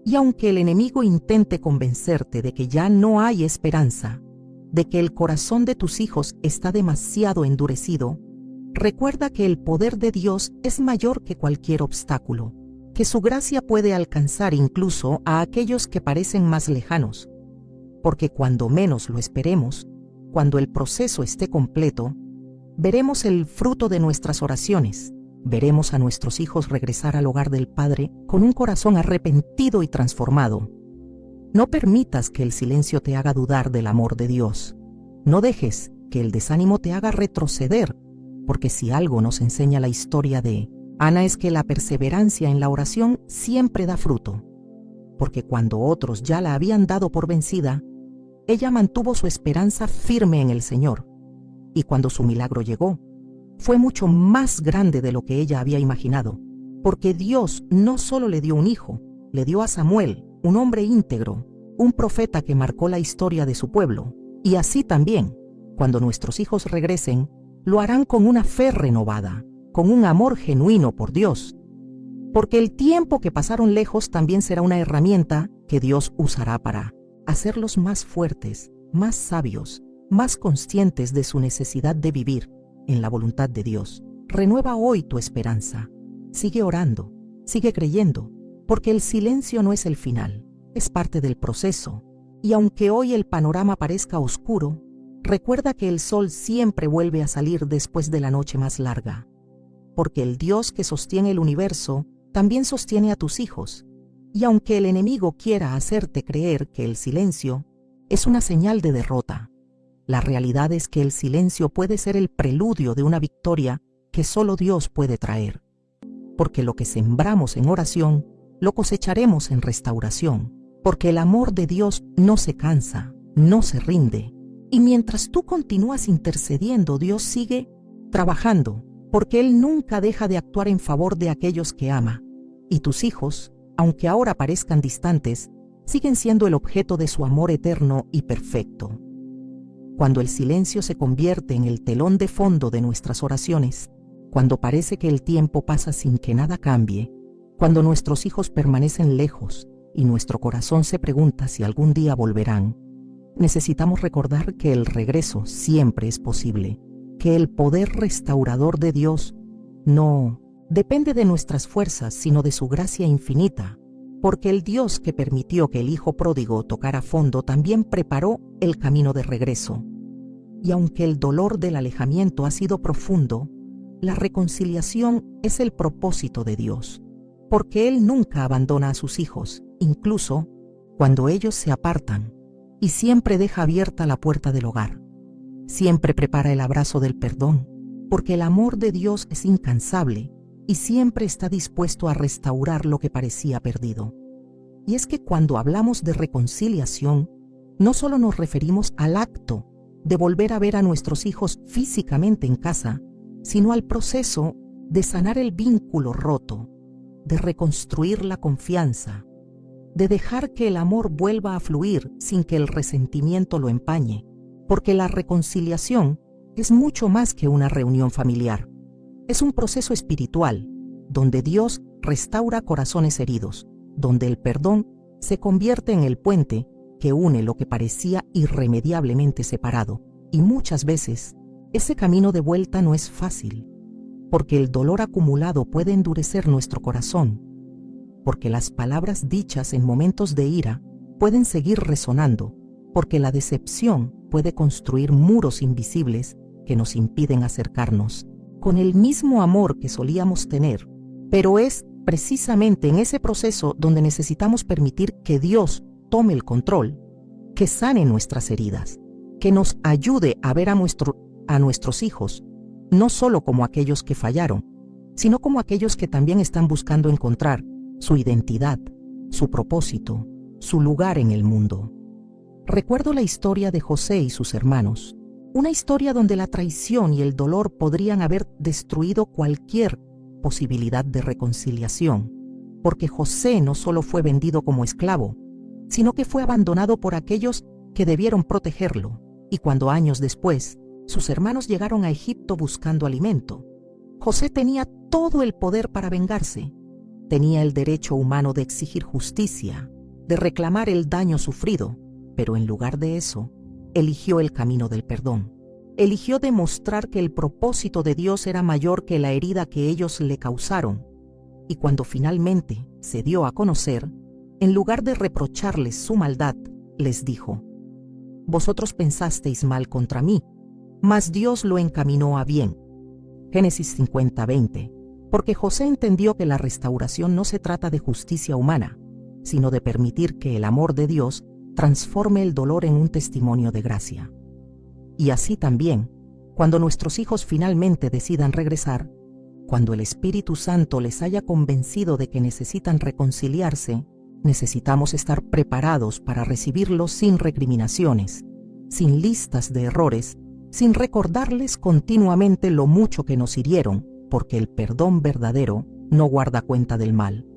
y aunque el enemigo intente convencerte de que ya no hay esperanza, de que el corazón de tus hijos está demasiado endurecido, recuerda que el poder de Dios es mayor que cualquier obstáculo, que su gracia puede alcanzar incluso a aquellos que parecen más lejanos, porque cuando menos lo esperemos, cuando el proceso esté completo, veremos el fruto de nuestras oraciones, veremos a nuestros hijos regresar al hogar del Padre con un corazón arrepentido y transformado. No permitas que el silencio te haga dudar del amor de Dios. No dejes que el desánimo te haga retroceder, porque si algo nos enseña la historia de Ana es que la perseverancia en la oración siempre da fruto, porque cuando otros ya la habían dado por vencida, ella mantuvo su esperanza firme en el Señor, y cuando su milagro llegó, fue mucho más grande de lo que ella había imaginado, porque Dios no solo le dio un hijo, le dio a Samuel, un hombre íntegro, un profeta que marcó la historia de su pueblo, y así también, cuando nuestros hijos regresen, lo harán con una fe renovada, con un amor genuino por Dios, porque el tiempo que pasaron lejos también será una herramienta que Dios usará para hacerlos más fuertes, más sabios, más conscientes de su necesidad de vivir en la voluntad de Dios. Renueva hoy tu esperanza. Sigue orando, sigue creyendo, porque el silencio no es el final, es parte del proceso. Y aunque hoy el panorama parezca oscuro, recuerda que el sol siempre vuelve a salir después de la noche más larga, porque el Dios que sostiene el universo también sostiene a tus hijos. Y aunque el enemigo quiera hacerte creer que el silencio es una señal de derrota, la realidad es que el silencio puede ser el preludio de una victoria que solo Dios puede traer. Porque lo que sembramos en oración, lo cosecharemos en restauración. Porque el amor de Dios no se cansa, no se rinde, Y mientras tú continúas intercediendo, Dios sigue trabajando, porque Él nunca deja de actuar en favor de aquellos que ama. Y tus hijos, aunque ahora parezcan distantes, siguen siendo el objeto de su amor eterno y perfecto. Cuando el silencio se convierte en el telón de fondo de nuestras oraciones, cuando parece que el tiempo pasa sin que nada cambie, cuando nuestros hijos permanecen lejos y nuestro corazón se pregunta si algún día volverán, necesitamos recordar que el regreso siempre es posible, que el poder restaurador de Dios no depende de nuestras fuerzas, sino de su gracia infinita, porque el Dios que permitió que el Hijo pródigo tocara fondo también preparó el camino de regreso. Y aunque el dolor del alejamiento ha sido profundo, la reconciliación es el propósito de Dios, porque Él nunca abandona a sus hijos, incluso cuando ellos se apartan, y siempre deja abierta la puerta del hogar. Siempre prepara el abrazo del perdón, porque el amor de Dios es incansable y siempre está dispuesto a restaurar lo que parecía perdido. Y es que cuando hablamos de reconciliación, no solo nos referimos al acto de volver a ver a nuestros hijos físicamente en casa, sino al proceso de sanar el vínculo roto, de reconstruir la confianza, de dejar que el amor vuelva a fluir sin que el resentimiento lo empañe, porque la reconciliación es mucho más que una reunión familiar. Es un proceso espiritual, donde Dios restaura corazones heridos, donde el perdón se convierte en el puente que une lo que parecía irremediablemente separado. Y muchas veces, ese camino de vuelta no es fácil, porque el dolor acumulado puede endurecer nuestro corazón, porque las palabras dichas en momentos de ira pueden seguir resonando, porque la decepción puede construir muros invisibles que nos impiden acercarnos con el mismo amor que solíamos tener. Pero es precisamente en ese proceso donde necesitamos permitir que Dios tome el control, que sane nuestras heridas, que nos ayude a ver a nuestros hijos, no solo como aquellos que fallaron, sino como aquellos que también están buscando encontrar su identidad, su propósito, su lugar en el mundo. Recuerdo la historia de José y sus hermanos, una historia donde la traición y el dolor podrían haber destruido cualquier posibilidad de reconciliación, porque José no solo fue vendido como esclavo, sino que fue abandonado por aquellos que debieron protegerlo, y cuando años después sus hermanos llegaron a Egipto buscando alimento, José tenía todo el poder para vengarse, tenía el derecho humano de exigir justicia, de reclamar el daño sufrido, pero en lugar de eso, eligió el camino del perdón. Eligió demostrar que el propósito de Dios era mayor que la herida que ellos le causaron. Y cuando finalmente se dio a conocer, en lugar de reprocharles su maldad, les dijo: «Vosotros pensasteis mal contra mí, mas Dios lo encaminó a bien». Génesis 50:20. Porque José entendió que la restauración no se trata de justicia humana, sino de permitir que el amor de Dios transforme el dolor en un testimonio de gracia. Y así también, cuando nuestros hijos finalmente decidan regresar, cuando el Espíritu Santo les haya convencido de que necesitan reconciliarse, necesitamos estar preparados para recibirlos sin recriminaciones, sin listas de errores, sin recordarles continuamente lo mucho que nos hirieron, porque el perdón verdadero no guarda cuenta del mal,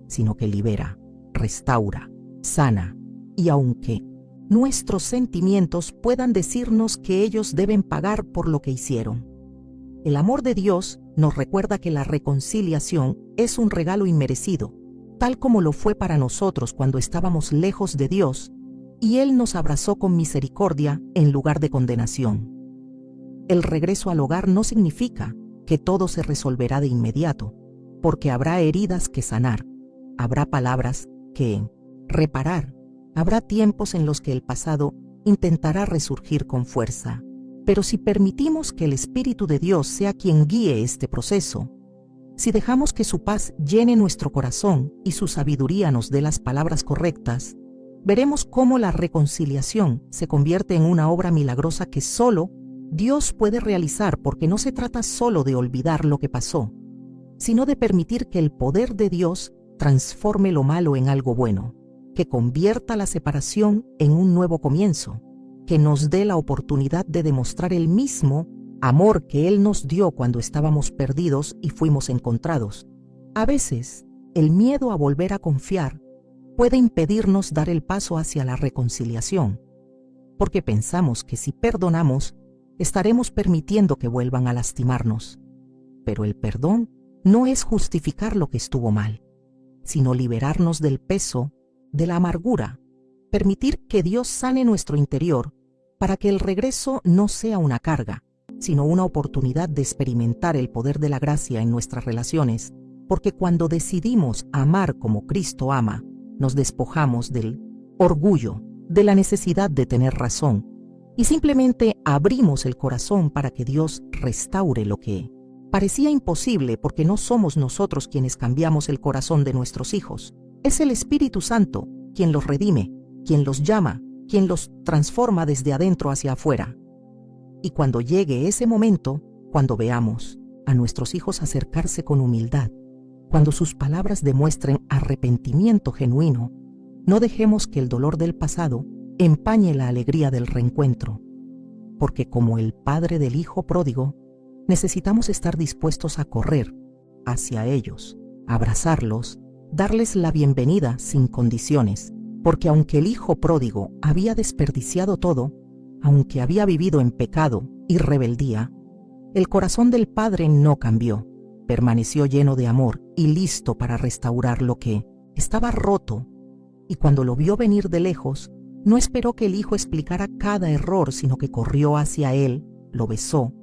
sino que libera, restaura, sana. Y aunque nuestros sentimientos puedan decirnos que ellos deben pagar por lo que hicieron, el amor de Dios nos recuerda que la reconciliación es un regalo inmerecido, tal como lo fue para nosotros cuando estábamos lejos de Dios, y Él nos abrazó con misericordia en lugar de condenación. El regreso al hogar no significa que todo se resolverá de inmediato, porque habrá heridas que sanar, habrá palabras que reparar, habrá tiempos en los que el pasado intentará resurgir con fuerza. Pero si permitimos que el Espíritu de Dios sea quien guíe este proceso, si dejamos que su paz llene nuestro corazón y su sabiduría nos dé las palabras correctas, veremos cómo la reconciliación se convierte en una obra milagrosa que solo Dios puede realizar, porque no se trata solo de olvidar lo que pasó, sino de permitir que el poder de Dios transforme lo malo en algo bueno, que convierta la separación en un nuevo comienzo, que nos dé la oportunidad de demostrar el mismo amor que Él nos dio cuando estábamos perdidos y fuimos encontrados. A veces, el miedo a volver a confiar puede impedirnos dar el paso hacia la reconciliación, porque pensamos que si perdonamos, estaremos permitiendo que vuelvan a lastimarnos. Pero el perdón no es justificar lo que estuvo mal, sino liberarnos del peso, de la amargura, permitir que Dios sane nuestro interior para que el regreso no sea una carga, sino una oportunidad de experimentar el poder de la gracia en nuestras relaciones, porque cuando decidimos amar como Cristo ama, nos despojamos del orgullo, de la necesidad de tener razón, y simplemente abrimos el corazón para que Dios restaure lo que parecía imposible, porque no somos nosotros quienes cambiamos el corazón de nuestros hijos. Es el Espíritu Santo quien los redime, quien los llama, quien los transforma desde adentro hacia afuera. Y cuando llegue ese momento, cuando veamos a nuestros hijos acercarse con humildad, cuando sus palabras demuestren arrepentimiento genuino, no dejemos que el dolor del pasado empañe la alegría del reencuentro, porque como el padre del hijo pródigo, necesitamos estar dispuestos a correr hacia ellos, abrazarlos, darles la bienvenida sin condiciones, porque aunque el hijo pródigo había desperdiciado todo, aunque había vivido en pecado y rebeldía, el corazón del padre no cambió, permaneció lleno de amor y listo para restaurar lo que estaba roto, y cuando lo vio venir de lejos, no esperó que el hijo explicara cada error, sino que corrió hacia él, lo besó,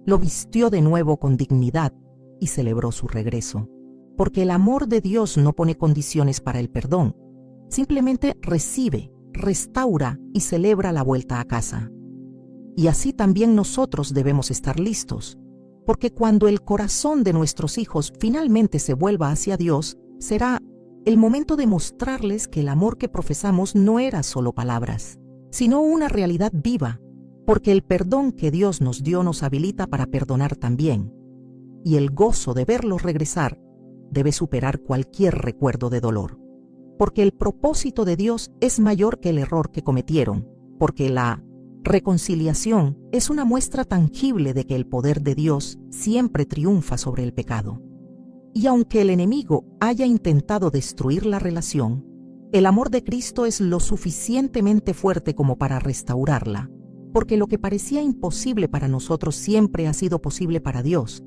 lo vistió de nuevo con dignidad y celebró su regreso. Porque el amor de Dios no pone condiciones para el perdón, simplemente recibe, restaura y celebra la vuelta a casa. Y así también nosotros debemos estar listos, porque cuando el corazón de nuestros hijos finalmente se vuelva hacia Dios, será el momento de mostrarles que el amor que profesamos no era solo palabras, sino una realidad viva, porque el perdón que Dios nos dio nos habilita para perdonar también, y el gozo de verlos regresar debe superar cualquier recuerdo de dolor, porque el propósito de Dios es mayor que el error que cometieron, porque la reconciliación es una muestra tangible de que el poder de Dios siempre triunfa sobre el pecado. Y aunque el enemigo haya intentado destruir la relación, el amor de Cristo es lo suficientemente fuerte como para restaurarla, porque lo que parecía imposible para nosotros siempre ha sido posible para Dios.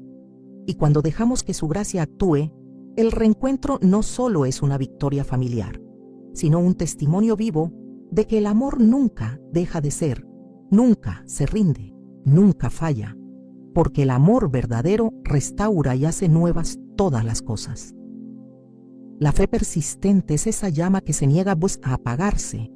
Y cuando dejamos que su gracia actúe, el reencuentro no solo es una victoria familiar, sino un testimonio vivo de que el amor nunca deja de ser, nunca se rinde, nunca falla, porque el amor verdadero restaura y hace nuevas todas las cosas. La fe persistente es esa llama que se niega a apagarse,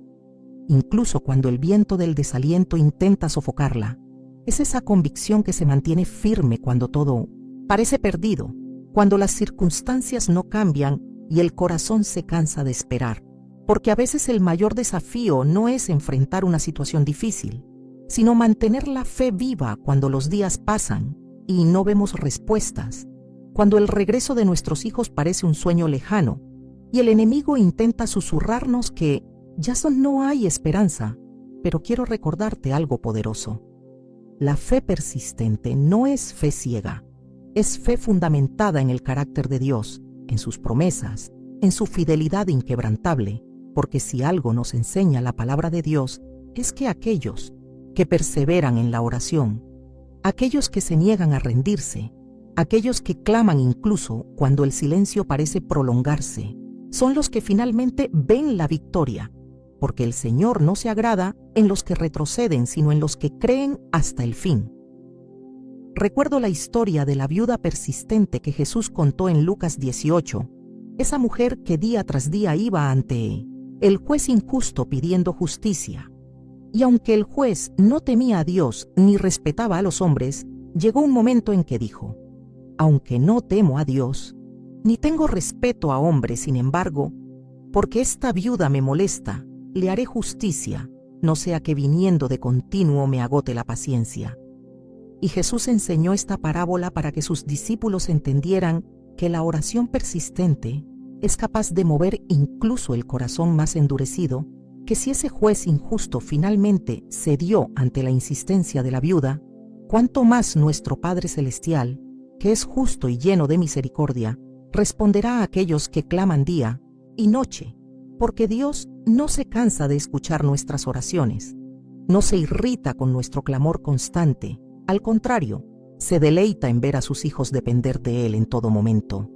incluso cuando el viento del desaliento intenta sofocarla. Es esa convicción que se mantiene firme cuando todo parece perdido, cuando las circunstancias no cambian y el corazón se cansa de esperar. Porque a veces el mayor desafío no es enfrentar una situación difícil, sino mantener la fe viva cuando los días pasan y no vemos respuestas, cuando el regreso de nuestros hijos parece un sueño lejano y el enemigo intenta susurrarnos que no hay esperanza. Pero quiero recordarte algo poderoso. La fe persistente no es fe ciega, es fe fundamentada en el carácter de Dios, en sus promesas, en su fidelidad inquebrantable, porque si algo nos enseña la palabra de Dios, es que aquellos que perseveran en la oración, aquellos que se niegan a rendirse, aquellos que claman incluso cuando el silencio parece prolongarse, son los que finalmente ven la victoria, porque el Señor no se agrada en los que retroceden, sino en los que creen hasta el fin. Recuerdo la historia de la viuda persistente que Jesús contó en Lucas 18, esa mujer que día tras día iba ante el juez injusto pidiendo justicia. Y aunque el juez no temía a Dios ni respetaba a los hombres, llegó un momento en que dijo: aunque no temo a Dios, ni tengo respeto a hombres, sin embargo, porque esta viuda me molesta, le haré justicia, no sea que viniendo de continuo me agote la paciencia. Y Jesús enseñó esta parábola para que sus discípulos entendieran que la oración persistente es capaz de mover incluso el corazón más endurecido que si ese juez injusto finalmente cedió ante la insistencia de la viuda, cuánto más nuestro Padre Celestial, que es justo y lleno de misericordia, responderá a aquellos que claman día y noche, porque Dios no se cansa de escuchar nuestras oraciones, no se irrita con nuestro clamor constante, al contrario, se deleita en ver a sus hijos depender de Él en todo momento.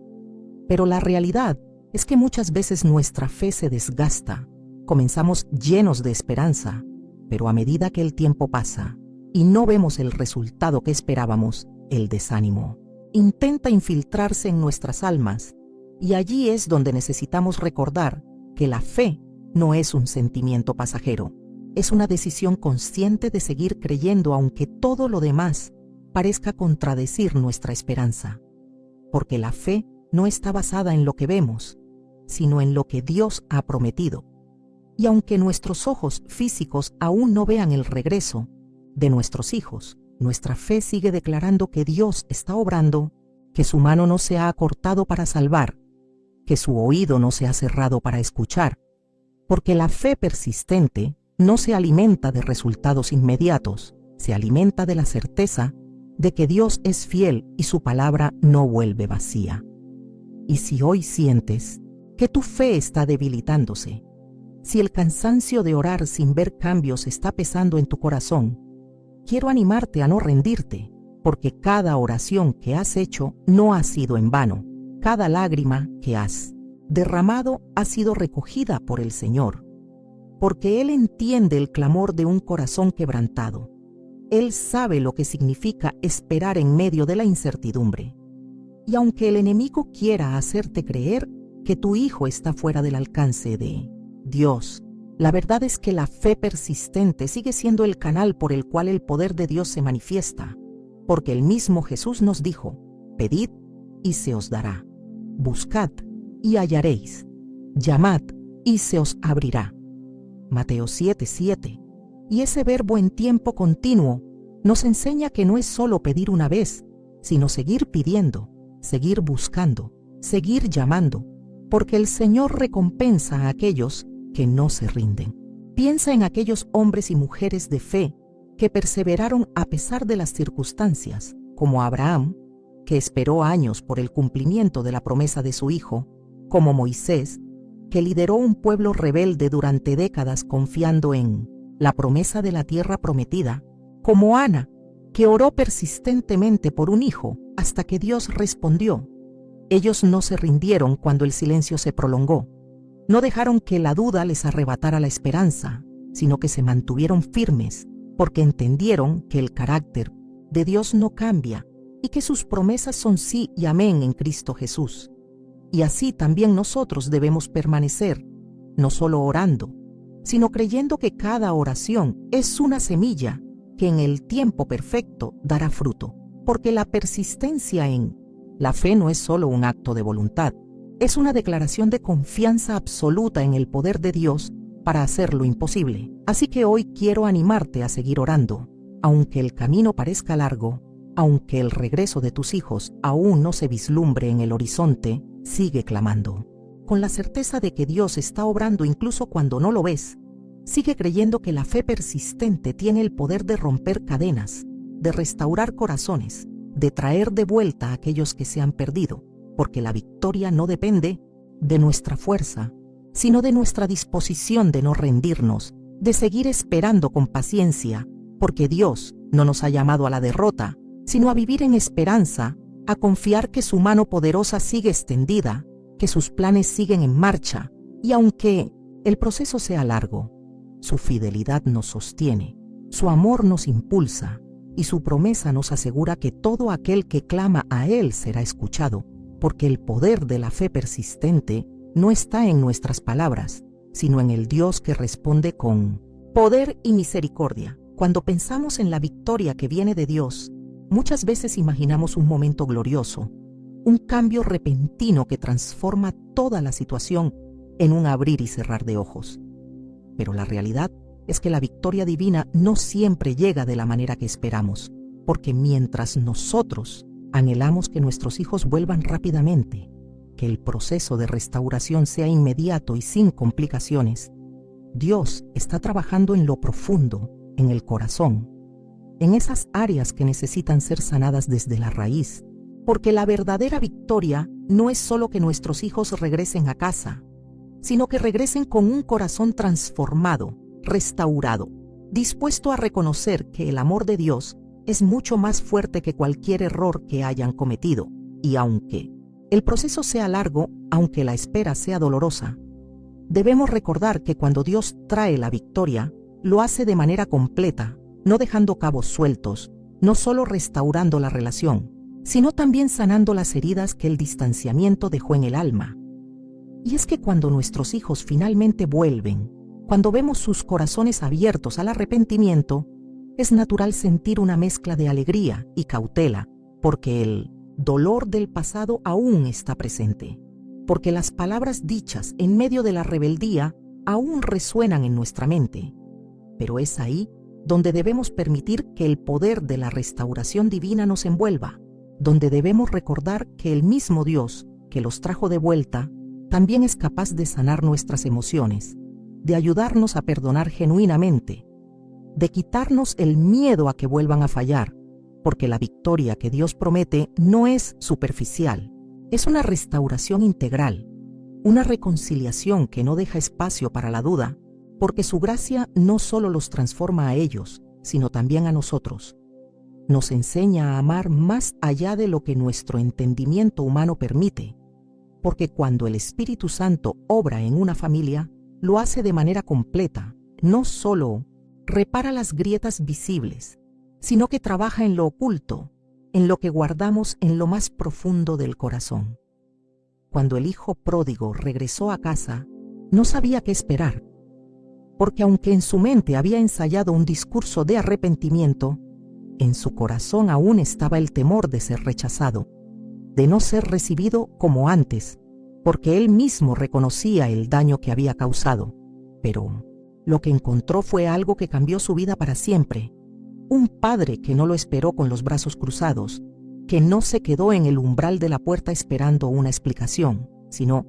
Pero la realidad es que muchas veces nuestra fe se desgasta, comenzamos llenos de esperanza, pero a medida que el tiempo pasa y no vemos el resultado que esperábamos, el desánimo intenta infiltrarse en nuestras almas, y allí es donde necesitamos recordar que la fe no es un sentimiento pasajero, es una decisión consciente de seguir creyendo aunque todo lo demás parezca contradecir nuestra esperanza, porque la fe no está basada en lo que vemos, sino en lo que Dios ha prometido. Y aunque nuestros ojos físicos aún no vean el regreso de nuestros hijos, nuestra fe sigue declarando que Dios está obrando, que su mano no se ha acortado para salvar, que su oído no se ha cerrado para escuchar, porque la fe persistente no se alimenta de resultados inmediatos, se alimenta de la certeza de que Dios es fiel y su palabra no vuelve vacía. Y si hoy sientes que tu fe está debilitándose, si el cansancio de orar sin ver cambios está pesando en tu corazón, quiero animarte a no rendirte, porque cada oración que has hecho no ha sido en vano. Cada lágrima que has derramado ha sido recogida por el Señor, porque Él entiende el clamor de un corazón quebrantado. Él sabe lo que significa esperar en medio de la incertidumbre. Y aunque el enemigo quiera hacerte creer que tu hijo está fuera del alcance de Dios, la verdad es que la fe persistente sigue siendo el canal por el cual el poder de Dios se manifiesta, porque el mismo Jesús nos dijo: pedid y se os dará, buscad y hallaréis, llamad y se os abrirá. Mateo 7:7. Y ese verbo en tiempo continuo nos enseña que no es solo pedir una vez, sino seguir pidiendo, seguir buscando, seguir llamando, porque el Señor recompensa a aquellos que no se rinden. Piensa en aquellos hombres y mujeres de fe que perseveraron a pesar de las circunstancias, como Abraham, que esperó años por el cumplimiento de la promesa de su hijo, como Moisés, que lideró un pueblo rebelde durante décadas confiando en la promesa de la tierra prometida, como Ana, que oró persistentemente por un hijo hasta que Dios respondió. Ellos no se rindieron cuando el silencio se prolongó. No dejaron que la duda les arrebatara la esperanza, sino que se mantuvieron firmes, porque entendieron que el carácter de Dios no cambia y que sus promesas son sí y amén en Cristo Jesús. Y así también nosotros debemos permanecer, no solo orando, sino creyendo que cada oración es una semilla que en el tiempo perfecto dará fruto, porque la persistencia en la fe no es solo un acto de voluntad, es una declaración de confianza absoluta en el poder de Dios para hacer lo imposible. Así que hoy quiero animarte a seguir orando, aunque el camino parezca largo, aunque el regreso de tus hijos aún no se vislumbre en el horizonte, sigue clamando, con la certeza de que Dios está obrando incluso cuando no lo ves. Sigue creyendo que la fe persistente tiene el poder de romper cadenas, de restaurar corazones, de traer de vuelta a aquellos que se han perdido, porque la victoria no depende de nuestra fuerza, sino de nuestra disposición de no rendirnos, de seguir esperando con paciencia, porque Dios no nos ha llamado a la derrota, sino a vivir en esperanza, a confiar que su mano poderosa sigue extendida, que sus planes siguen en marcha, y aunque el proceso sea largo, su fidelidad nos sostiene, su amor nos impulsa, y su promesa nos asegura que todo aquel que clama a Él será escuchado, porque el poder de la fe persistente no está en nuestras palabras, sino en el Dios que responde con poder y misericordia. Cuando pensamos en la victoria que viene de Dios, muchas veces imaginamos un momento glorioso, un cambio repentino que transforma toda la situación en un abrir y cerrar de ojos. Pero la realidad es que la victoria divina no siempre llega de la manera que esperamos, porque mientras nosotros anhelamos que nuestros hijos vuelvan rápidamente, que el proceso de restauración sea inmediato y sin complicaciones, Dios está trabajando en lo profundo, en el corazón, en esas áreas que necesitan ser sanadas desde la raíz, porque la verdadera victoria no es solo que nuestros hijos regresen a casa, sino que regresen con un corazón transformado, restaurado, dispuesto a reconocer que el amor de Dios es mucho más fuerte que cualquier error que hayan cometido, y aunque el proceso sea largo, aunque la espera sea dolorosa, debemos recordar que cuando Dios trae la victoria, lo hace de manera completa, no dejando cabos sueltos, no solo restaurando la relación, sino también sanando las heridas que el distanciamiento dejó en el alma. Y es que cuando nuestros hijos finalmente vuelven, cuando vemos sus corazones abiertos al arrepentimiento, es natural sentir una mezcla de alegría y cautela, porque el dolor del pasado aún está presente, porque las palabras dichas en medio de la rebeldía aún resuenan en nuestra mente. Pero es ahí donde debemos permitir que el poder de la restauración divina nos envuelva, donde debemos recordar que el mismo Dios que los trajo de vuelta también es capaz de sanar nuestras emociones, de ayudarnos a perdonar genuinamente, de quitarnos el miedo a que vuelvan a fallar, porque la victoria que Dios promete no es superficial, es una restauración integral, una reconciliación que no deja espacio para la duda, porque su gracia no solo los transforma a ellos, sino también a nosotros. Nos enseña a amar más allá de lo que nuestro entendimiento humano permite, porque cuando el Espíritu Santo obra en una familia, lo hace de manera completa, no solo repara las grietas visibles, sino que trabaja en lo oculto, en lo que guardamos en lo más profundo del corazón. Cuando el hijo pródigo regresó a casa, no sabía qué esperar, porque aunque en su mente había ensayado un discurso de arrepentimiento, en su corazón aún estaba el temor de ser rechazado, de no ser recibido como antes, porque él mismo reconocía el daño que había causado. Pero lo que encontró fue algo que cambió su vida para siempre. Un padre que no lo esperó con los brazos cruzados, que no se quedó en el umbral de la puerta esperando una explicación, sino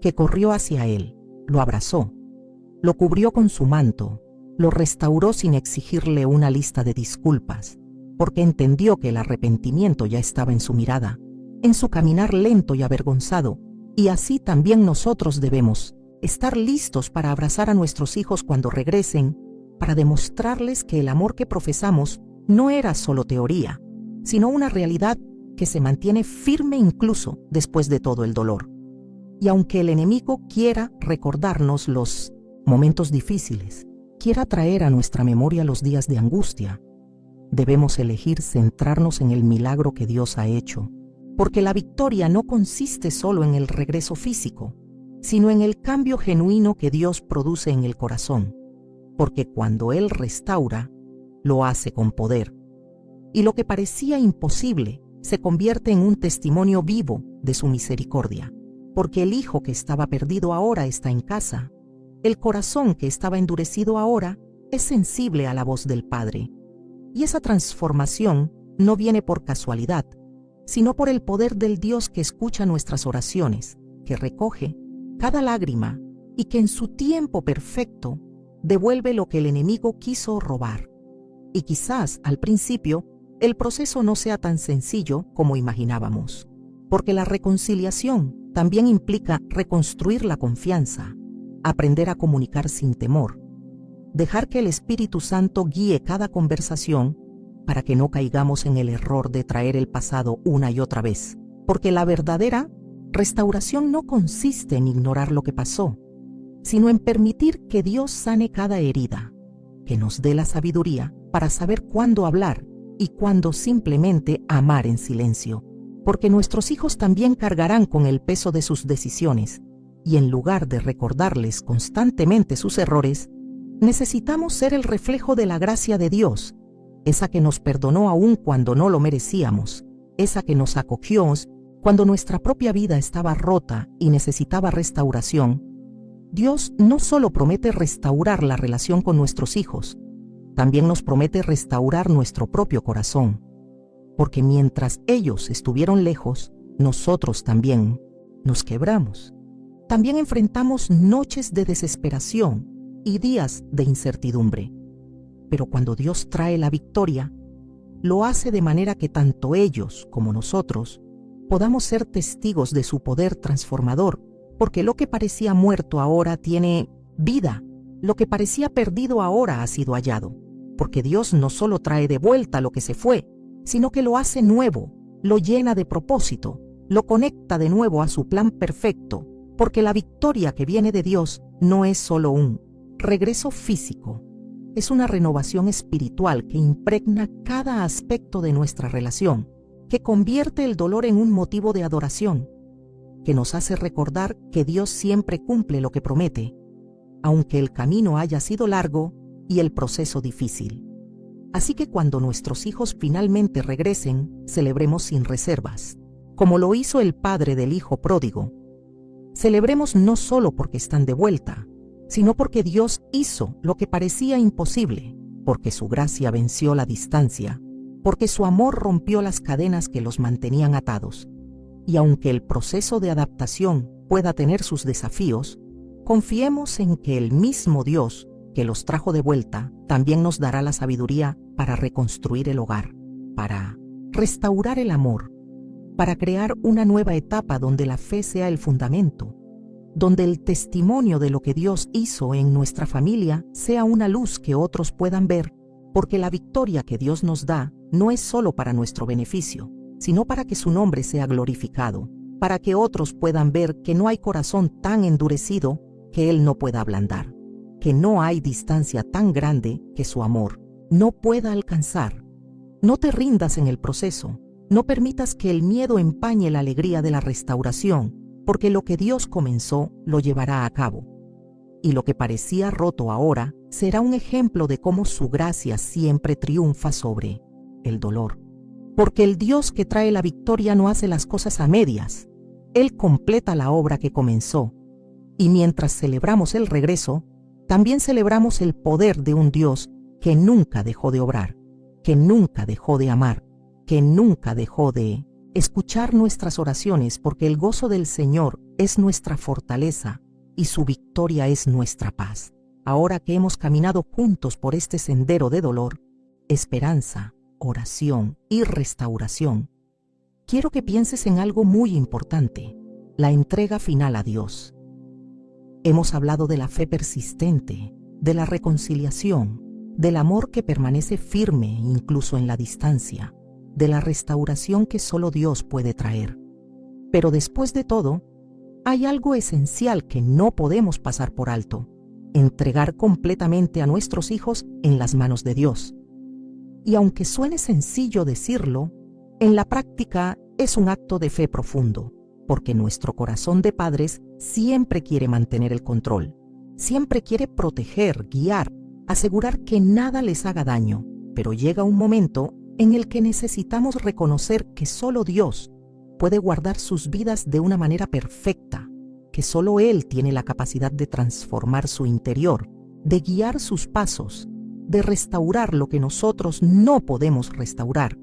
que corrió hacia él, lo abrazó, lo cubrió con su manto, lo restauró sin exigirle una lista de disculpas, porque entendió que el arrepentimiento ya estaba en su mirada, en su caminar lento y avergonzado, y así también nosotros debemos estar listos para abrazar a nuestros hijos cuando regresen, para demostrarles que el amor que profesamos no era solo teoría, sino una realidad que se mantiene firme incluso después de todo el dolor. Y aunque el enemigo quiera recordarnos los momentos difíciles, quiera traer a nuestra memoria los días de angustia, debemos elegir centrarnos en el milagro que Dios ha hecho, porque la victoria no consiste solo en el regreso físico, sino en el cambio genuino que Dios produce en el corazón, porque cuando Él restaura, lo hace con poder, y lo que parecía imposible se convierte en un testimonio vivo de su misericordia, porque el hijo que estaba perdido ahora está en casa, el corazón que estaba endurecido ahora es sensible a la voz del Padre, y esa transformación no viene por casualidad, sino por el poder del Dios que escucha nuestras oraciones, que recoge cada lágrima y que en su tiempo perfecto devuelve lo que el enemigo quiso robar. Y quizás al principio el proceso no sea tan sencillo como imaginábamos, porque la reconciliación también implica reconstruir la confianza, aprender a comunicar sin temor, dejar que el Espíritu Santo guíe cada conversación para que no caigamos en el error de traer el pasado una y otra vez, porque la verdadera restauración no consiste en ignorar lo que pasó, sino en permitir que Dios sane cada herida, que nos dé la sabiduría para saber cuándo hablar y cuándo simplemente amar en silencio, porque nuestros hijos también cargarán con el peso de sus decisiones, y en lugar de recordarles constantemente sus errores, necesitamos ser el reflejo de la gracia de Dios, esa que nos perdonó aún cuando no lo merecíamos, esa que nos acogió cuando nuestra propia vida estaba rota y necesitaba restauración. Dios no solo promete restaurar la relación con nuestros hijos, también nos promete restaurar nuestro propio corazón, porque mientras ellos estuvieron lejos, nosotros también nos quebramos. También enfrentamos noches de desesperación, y días de incertidumbre. Pero cuando Dios trae la victoria, lo hace de manera que tanto ellos como nosotros podamos ser testigos de su poder transformador, porque lo que parecía muerto ahora tiene vida, lo que parecía perdido ahora ha sido hallado, porque Dios no solo trae de vuelta lo que se fue, sino que lo hace nuevo, lo llena de propósito, lo conecta de nuevo a su plan perfecto, porque la victoria que viene de Dios no es solo un regreso físico, es una renovación espiritual que impregna cada aspecto de nuestra relación, que convierte el dolor en un motivo de adoración, que nos hace recordar que Dios siempre cumple lo que promete, aunque el camino haya sido largo y el proceso difícil. Así que cuando nuestros hijos finalmente regresen, celebremos sin reservas, como lo hizo el padre del hijo pródigo. Celebremos no solo porque están de vuelta, sino porque Dios hizo lo que parecía imposible, porque su gracia venció la distancia, porque su amor rompió las cadenas que los mantenían atados. Y aunque el proceso de adaptación pueda tener sus desafíos, confiemos en que el mismo Dios que los trajo de vuelta también nos dará la sabiduría para reconstruir el hogar, para restaurar el amor, para crear una nueva etapa donde la fe sea el fundamento, donde el testimonio de lo que Dios hizo en nuestra familia sea una luz que otros puedan ver, porque la victoria que Dios nos da no es solo para nuestro beneficio, sino para que su nombre sea glorificado, para que otros puedan ver que no hay corazón tan endurecido que Él no pueda ablandar, que no hay distancia tan grande que su amor no pueda alcanzar. No te rindas en el proceso, no permitas que el miedo empañe la alegría de la restauración, porque lo que Dios comenzó lo llevará a cabo. Y lo que parecía roto ahora será un ejemplo de cómo su gracia siempre triunfa sobre el dolor. Porque el Dios que trae la victoria no hace las cosas a medias. Él completa la obra que comenzó. Y mientras celebramos el regreso, también celebramos el poder de un Dios que nunca dejó de obrar, que nunca dejó de amar, que nunca dejó de escuchar nuestras oraciones, porque el gozo del Señor es nuestra fortaleza y su victoria es nuestra paz. Ahora que hemos caminado juntos por este sendero de dolor, esperanza, oración y restauración, quiero que pienses en algo muy importante: la entrega final a Dios. Hemos hablado de la fe persistente, de la reconciliación, del amor que permanece firme incluso en la distancia, de la restauración que solo Dios puede traer. Pero después de todo, hay algo esencial que no podemos pasar por alto: entregar completamente a nuestros hijos en las manos de Dios. Y aunque suene sencillo decirlo, en la práctica es un acto de fe profundo, porque nuestro corazón de padres siempre quiere mantener el control, siempre quiere proteger, guiar, asegurar que nada les haga daño, pero llega un momento en el que necesitamos reconocer que solo Dios puede guardar sus vidas de una manera perfecta, que solo Él tiene la capacidad de transformar su interior, de guiar sus pasos, de restaurar lo que nosotros no podemos restaurar.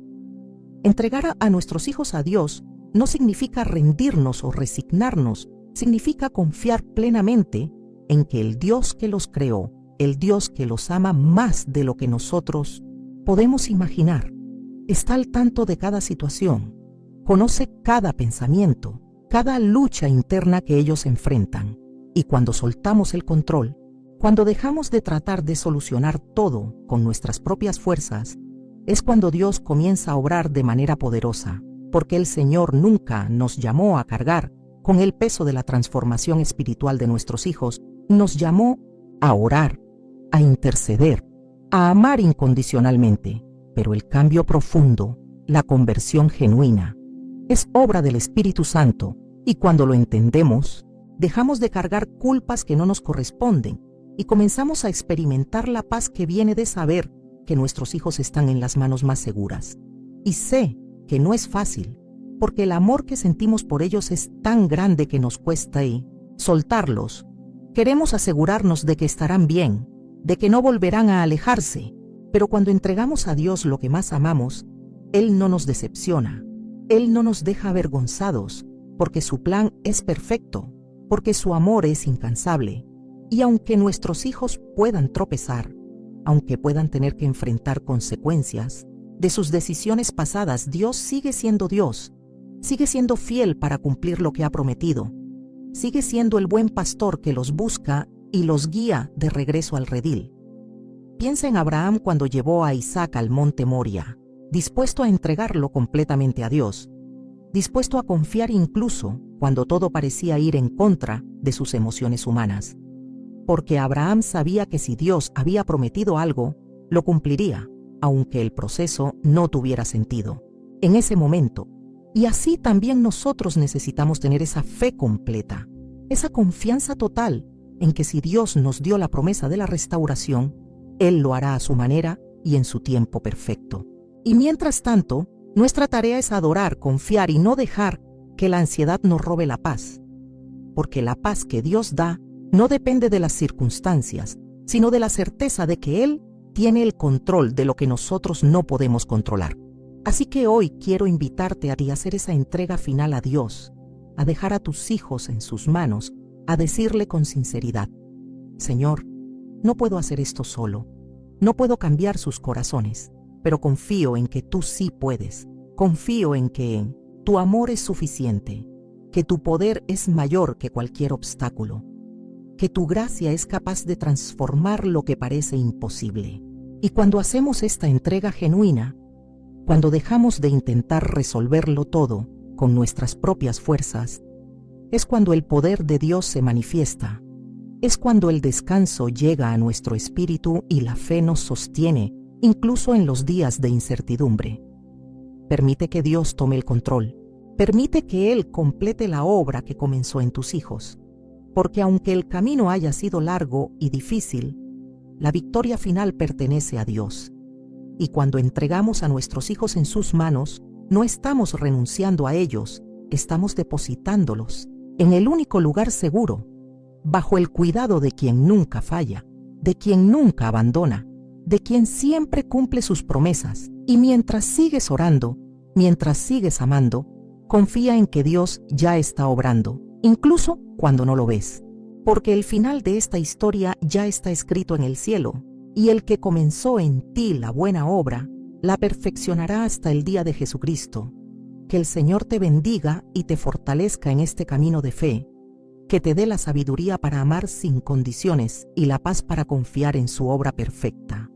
Entregar a nuestros hijos a Dios no significa rendirnos o resignarnos, significa confiar plenamente en que el Dios que los creó, el Dios que los ama más de lo que nosotros podemos imaginar, está al tanto de cada situación, conoce cada pensamiento, cada lucha interna que ellos enfrentan. Y cuando soltamos el control, cuando dejamos de tratar de solucionar todo con nuestras propias fuerzas, es cuando Dios comienza a obrar de manera poderosa, porque el Señor nunca nos llamó a cargar con el peso de la transformación espiritual de nuestros hijos, nos llamó a orar, a interceder, a amar incondicionalmente. Pero el cambio profundo, la conversión genuina, es obra del Espíritu Santo, y cuando lo entendemos, dejamos de cargar culpas que no nos corresponden y comenzamos a experimentar la paz que viene de saber que nuestros hijos están en las manos más seguras. Y sé que no es fácil, porque el amor que sentimos por ellos es tan grande que nos cuesta soltarlos. Queremos asegurarnos de que estarán bien, de que no volverán a alejarse, pero cuando entregamos a Dios lo que más amamos, Él no nos decepciona, Él no nos deja avergonzados, porque su plan es perfecto, porque su amor es incansable. Y aunque nuestros hijos puedan tropezar, aunque puedan tener que enfrentar consecuencias de sus decisiones pasadas, Dios sigue siendo Dios, sigue siendo fiel para cumplir lo que ha prometido, sigue siendo el buen pastor que los busca y los guía de regreso al redil. Piensa en Abraham cuando llevó a Isaac al monte Moria, dispuesto a entregarlo completamente a Dios, dispuesto a confiar incluso cuando todo parecía ir en contra de sus emociones humanas. Porque Abraham sabía que si Dios había prometido algo, lo cumpliría, aunque el proceso no tuviera sentido en ese momento. Y así también nosotros necesitamos tener esa fe completa, esa confianza total en que si Dios nos dio la promesa de la restauración, Él lo hará a su manera y en su tiempo perfecto. Y mientras tanto, nuestra tarea es adorar, confiar y no dejar que la ansiedad nos robe la paz. Porque la paz que Dios da no depende de las circunstancias, sino de la certeza de que Él tiene el control de lo que nosotros no podemos controlar. Así que hoy quiero invitarte a ti a hacer esa entrega final a Dios, a dejar a tus hijos en sus manos, a decirle con sinceridad: Señor, no puedo hacer esto solo, no puedo cambiar sus corazones, pero confío en que tú sí puedes, confío en que tu amor es suficiente, que tu poder es mayor que cualquier obstáculo, que tu gracia es capaz de transformar lo que parece imposible. Y cuando hacemos esta entrega genuina, cuando dejamos de intentar resolverlo todo con nuestras propias fuerzas, es cuando el poder de Dios se manifiesta, es cuando el descanso llega a nuestro espíritu y la fe nos sostiene, incluso en los días de incertidumbre. Permite que Dios tome el control, permite que Él complete la obra que comenzó en tus hijos, porque aunque el camino haya sido largo y difícil, la victoria final pertenece a Dios. Y cuando entregamos a nuestros hijos en sus manos, no estamos renunciando a ellos, estamos depositándolos en el único lugar seguro, bajo el cuidado de quien nunca falla, de quien nunca abandona, de quien siempre cumple sus promesas. Y mientras sigues orando, mientras sigues amando, confía en que Dios ya está obrando, incluso cuando no lo ves. Porque el final de esta historia ya está escrito en el cielo, y el que comenzó en ti la buena obra, la perfeccionará hasta el día de Jesucristo. Que el Señor te bendiga y te fortalezca en este camino de fe, que te dé la sabiduría para amar sin condiciones y la paz para confiar en su obra perfecta.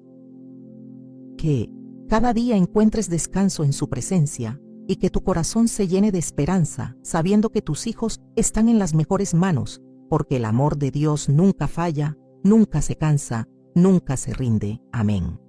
Que cada día encuentres descanso en su presencia y que tu corazón se llene de esperanza, sabiendo que tus hijos están en las mejores manos, porque el amor de Dios nunca falla, nunca se cansa, nunca se rinde. Amén.